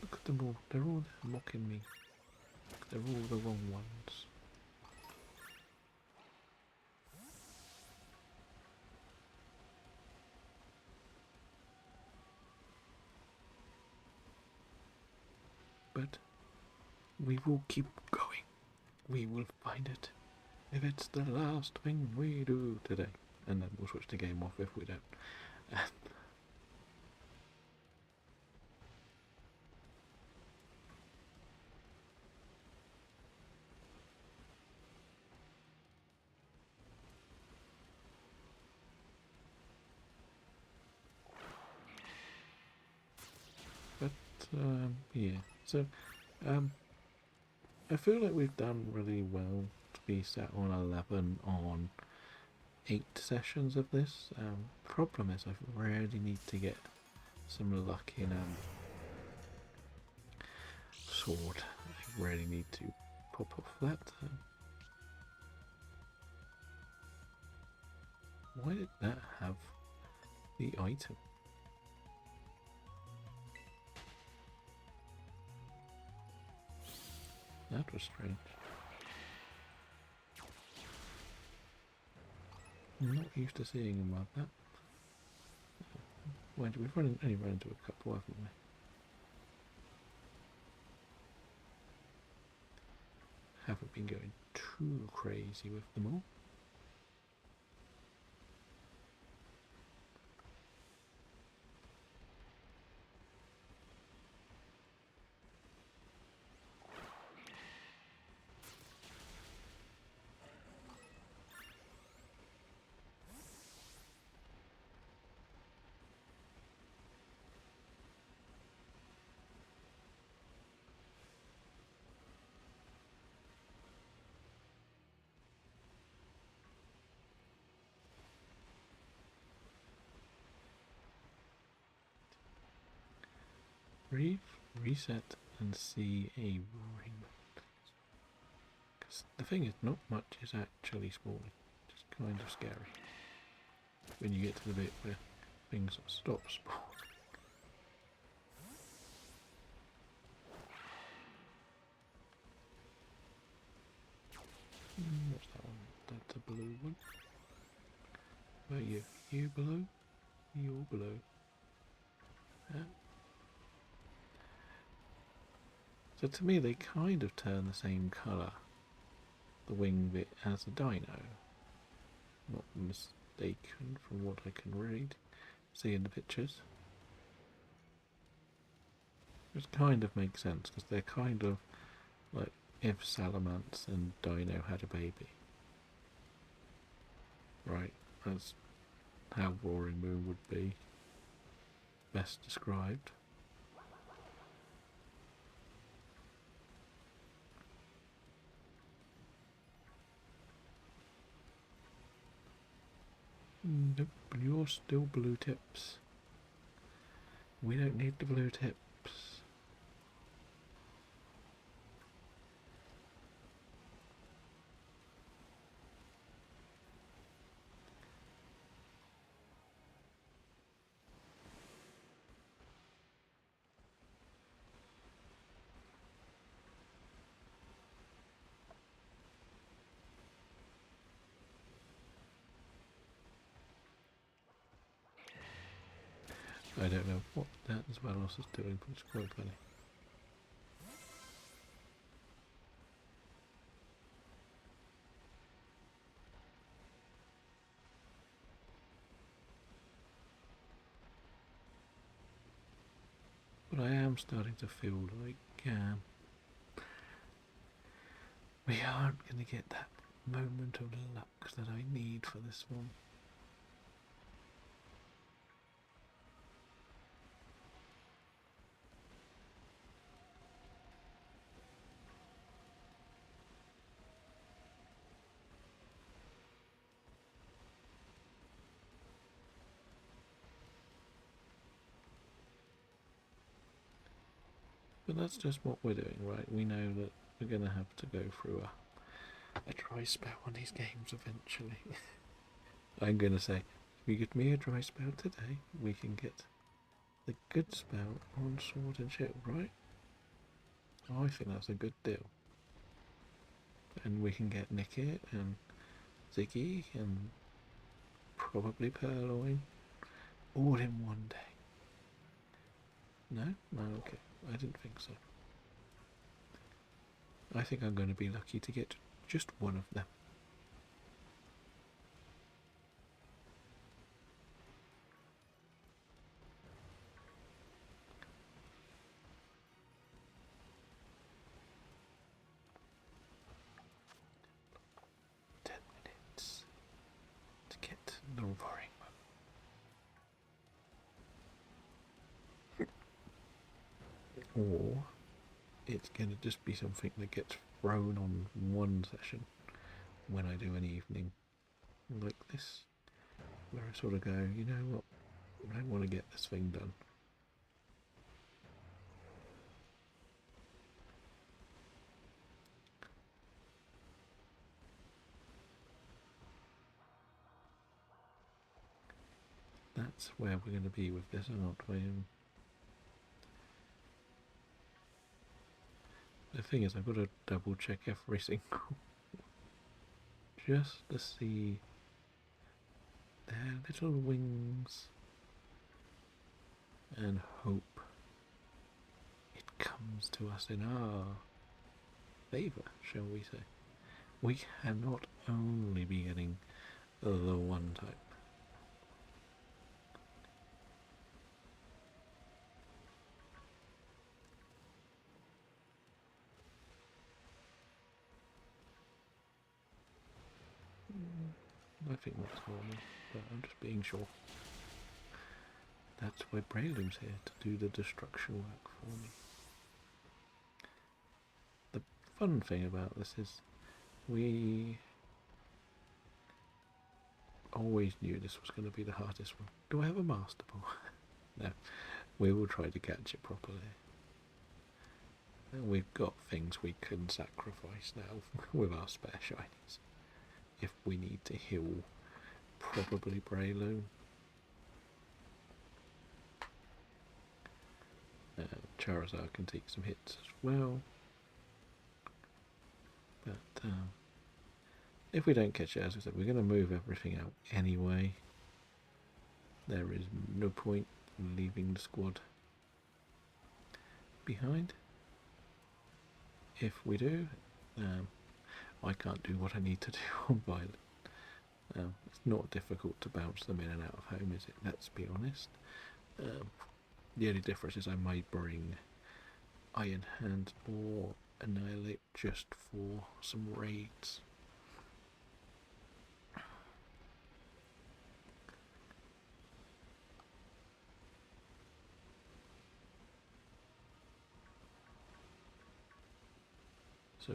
Look at them all, they're all mocking me. They're all the wrong ones. But we will keep going. We will find it. If it's the last thing we do today. And then we'll switch the game off if we don't. But, yeah. So, I feel like we've done really well to be set on 11 on 8 sessions of this. Problem is I really need to get some luck in sword. I really need to pop off that. Why did that have the item? That was strange. I'm not used to seeing them like that. We've only run into a couple, haven't we? Haven't been going too crazy with them all. Reset and see a rainbow. Because the thing is, not much is actually spawning. Just kind of scary. When you get to the bit where things stop spawning. What's that one? That's a blue one. Where are you? You below? You're below. So to me they kind of turn the same colour, the wing bit, as a dino. Not mistaken from what I can read, see in the pictures. Which kind of makes sense, because they're kind of like if Salamence and Dino had a baby. Right, that's how Roaring Moon would be best described. Nope, you're still blue tips. We don't need the blue tips. I don't know what that as well else is doing, but it's quite funny. But I am starting to feel like we aren't going to get that moment of luck that I need for this one. But that's just what we're doing, right? We know that we're going to have to go through a dry spell on these games eventually. I'm going to say, if you give me a dry spell today, we can get the good spell on Sword and Shield, right? I think that's a good deal. And we can get Nickit and Ziggy and probably Purloin all in one day. No? No, okay. I didn't think so. I think I'm going to be lucky to get just one of them. To get the roaring one. Or it's going to just be something that gets thrown on one session when I do an evening like this, where I sort of go, you know what, I want to get this thing done. That's where we're going to be with this, aren't we? The thing is, I've got to double check every single just to see their little wings and hope it comes to us in our favour, shall we say. We cannot only be getting the one type. I think that's normal, but I'm just being sure. That's why Braylum's here, to do the destruction work for me. The fun thing about this is we always knew this was going to be the hardest one. Do I have a Master Ball? No, we will try to catch it properly. And we've got things we can sacrifice now with our spare shinies. If we need to heal, probably Braylum. Charizard can take some hits as well. But if we don't catch it, as I said, we're going to move everything out anyway. There is no point in leaving the squad behind. If we do, I can't do what I need to do on Violet. It's not difficult to bounce them in and out of home, is it? Let's be honest. The only difference is I might bring Iron Hand or Annihilate just for some raids. So,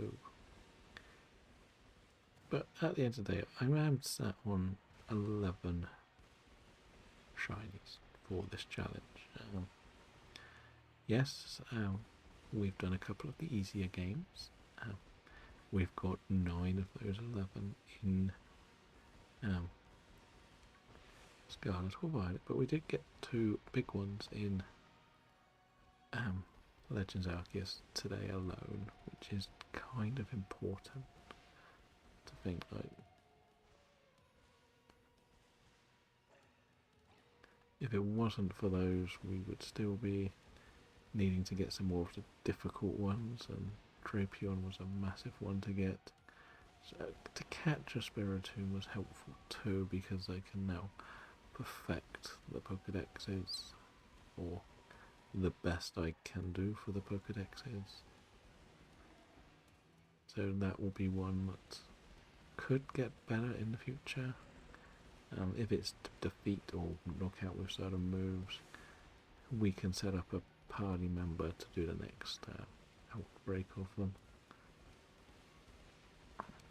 but at the end of the day, I am sat on 11 shinies for this challenge. Yes, we've done a couple of the easier games. We've got 9 of those 11 in Scarlet or Violet, but we did get 2 big ones in Legends Arceus today alone, which is kind of important to think like. If it wasn't for those, we would still be needing to get some more of the difficult ones, and Drapion was a massive one to get. So to catch a Spiritomb was helpful too, because I can now perfect the Pokedexes, or the best I can do for the Pokedexes. So that will be one that could get better in the future. If it's defeat or knockout with certain moves, we can set up a party member to do the next outbreak of them.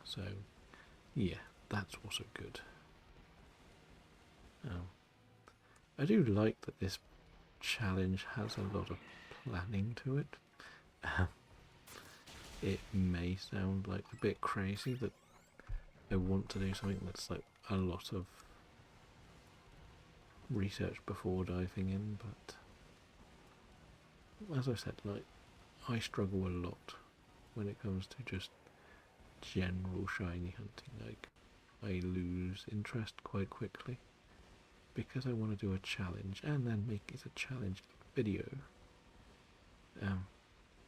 So, yeah, that's also good. I do like that this challenge has a lot of planning to it. It may sound like a bit crazy that I want to do something that's like a lot of research before diving in, but as I said, like, I struggle a lot when it comes to just general shiny hunting. Like, I lose interest quite quickly because I want to do a challenge and then make it a challenge video.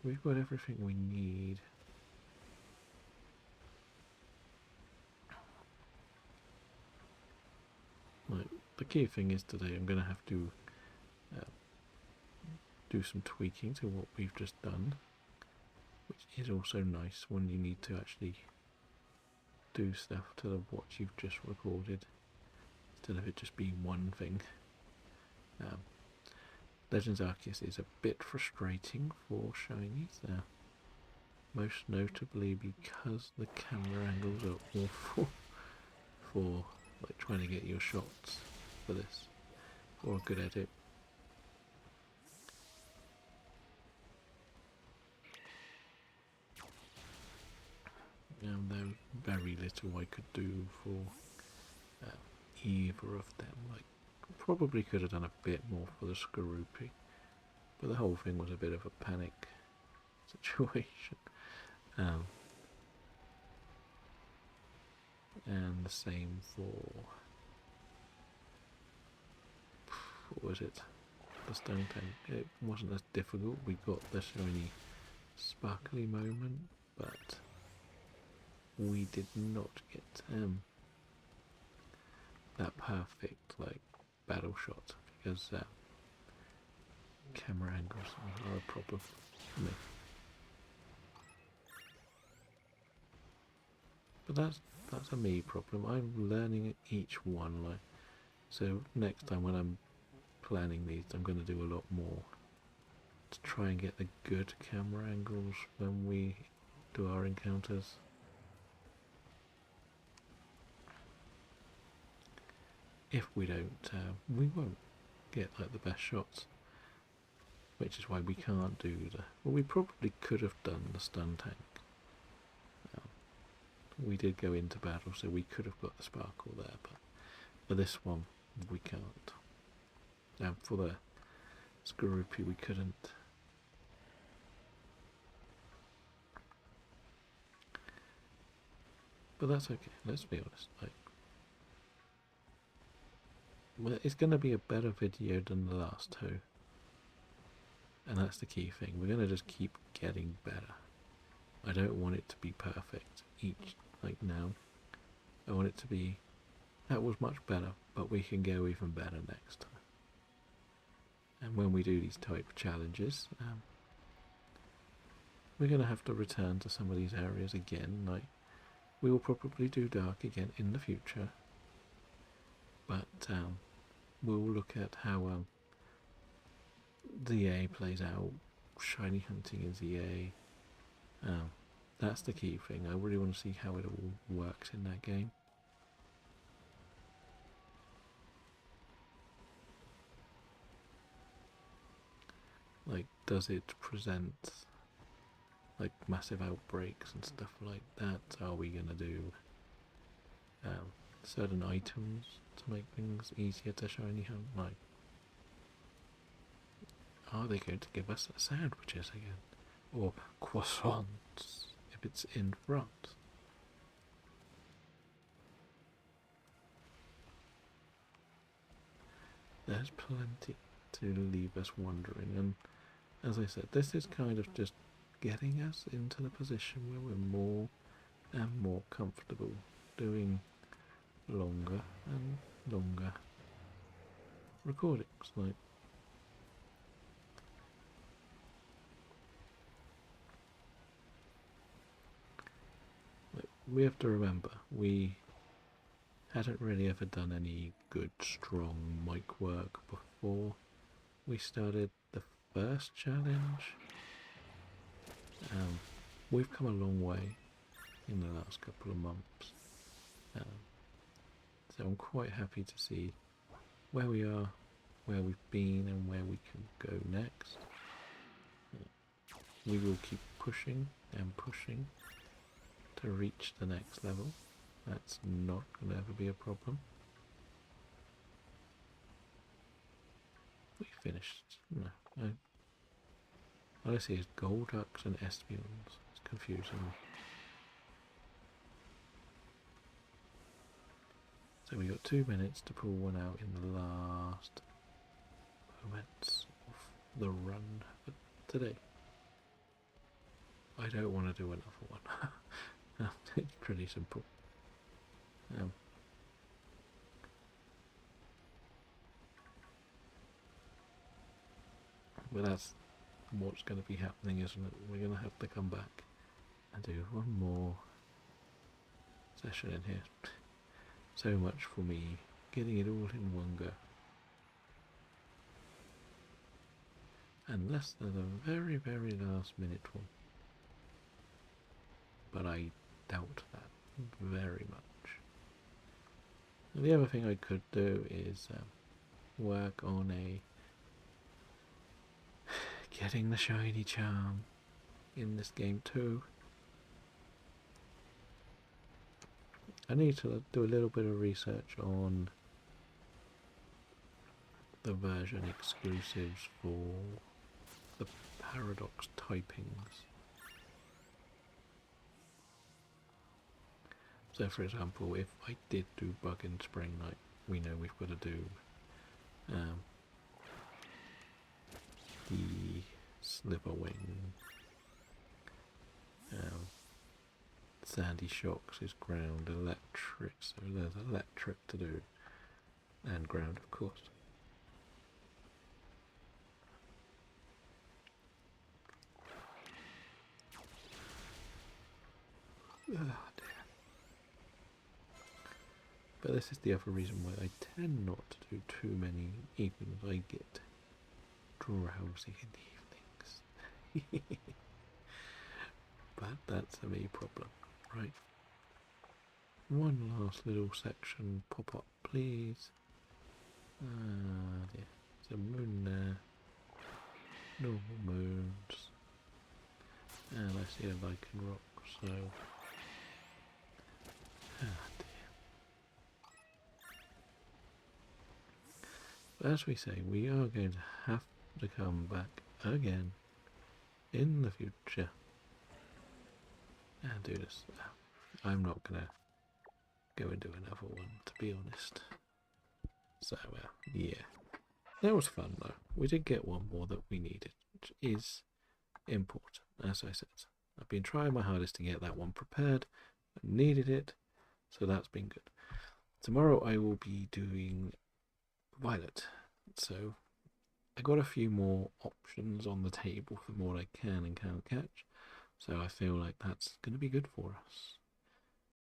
We've got everything we need. Like, the key thing is today I'm going to have to do some tweaking to what we've just done, which is also nice when you need to actually do stuff to what you've just recorded instead of it just being one thing. Legends Arceus is a bit frustrating for shinies, most notably because the camera angles are awful for like trying to get your shots for this, or a good edit. There's very little I could do for either of them. Like, probably could have done a bit more for the Scarlet, but the whole thing was a bit of a panic situation. And the same for, what was it? The Stone Tank. It wasn't as difficult. We got the shiny sparkly moment, but we did not get that perfect like battle shot because camera angles are a problem for me. But that's a me problem. I'm learning each one, like, so next time when I'm planning these, I'm going to do a lot more to try and get the good camera angles when we do our encounters. If we don't, we won't get like the best shots, which is why we can't do the. Well, we probably could have done the stun tank. We did go into battle, so we could have got the sparkle there, but for this one, we can't. For the Scarlet, we couldn't. But that's okay. Let's be honest. Like, well, it's going to be a better video than the last two, and that's the key thing. We're going to just keep getting better. I don't want it to be perfect each, like now. I want it to be, that was much better, but we can go even better next time. And when we do these type of challenges, we're going to have to return to some of these areas again. Like, we will probably do dark again in the future, but we'll look at how ZA plays out, shiny hunting in ZA. That's the key thing. I really want to see how it all works in that game. Like, does it present like massive outbreaks and stuff like that? Are we going to do certain items to make things easier to shiny hunt? Like, are they going to give us sandwiches again? Or croissants if it's in front? There's plenty to leave us wondering, and as I said, this is kind of just getting us into the position where we're more and more comfortable doing longer and longer recordings. Like, we have to remember, we hadn't really ever done any good strong mic work before we started the first challenge. We've come a long way in the last couple of months, so I'm quite happy to see where we are, where we've been, and where we can go next. we will keep pushing and pushing to reach the next level. That's not going to ever be a problem. We finished. No. All I see is Golducks and Espeons. It's confusing me. So we got 2 minutes to pull one out in the last moments of the run for today. I don't want to do another one. It's pretty simple. But that's what's going to be happening, isn't it? We're going to have to come back and do one more session in here. So much for me getting it all in one go. Unless there's a very, very last minute one. But I doubt that very much. And the other thing I could do is work on getting the shiny charm in this game too. I need to do a little bit of research on the version exclusives for the paradox typings. So for example, if I did do Bug in Spring Night, we know we've got to do the Sliverwing, Sandy Shocks is ground, electric, so there's electric to do, and ground of course. Oh dear. But this is the other reason why I tend not to do too many evenings. I get drowsy in the evenings. But that's a me problem, right? One last little section pop up, please. Yeah. There's a moon there. Normal moons. And I see a lichen rock, so... But as we say, we are going to have to come back again in the future and do this. I'm not going to go and do another one, to be honest. So, yeah. That was fun, though. We did get one more that we needed, which is important, as I said. I've been trying my hardest to get that one prepared. I needed it, so that's been good. Tomorrow I will be doing Violet, so I got a few more options on the table for what I can and can't catch, so I feel like that's going to be good for us.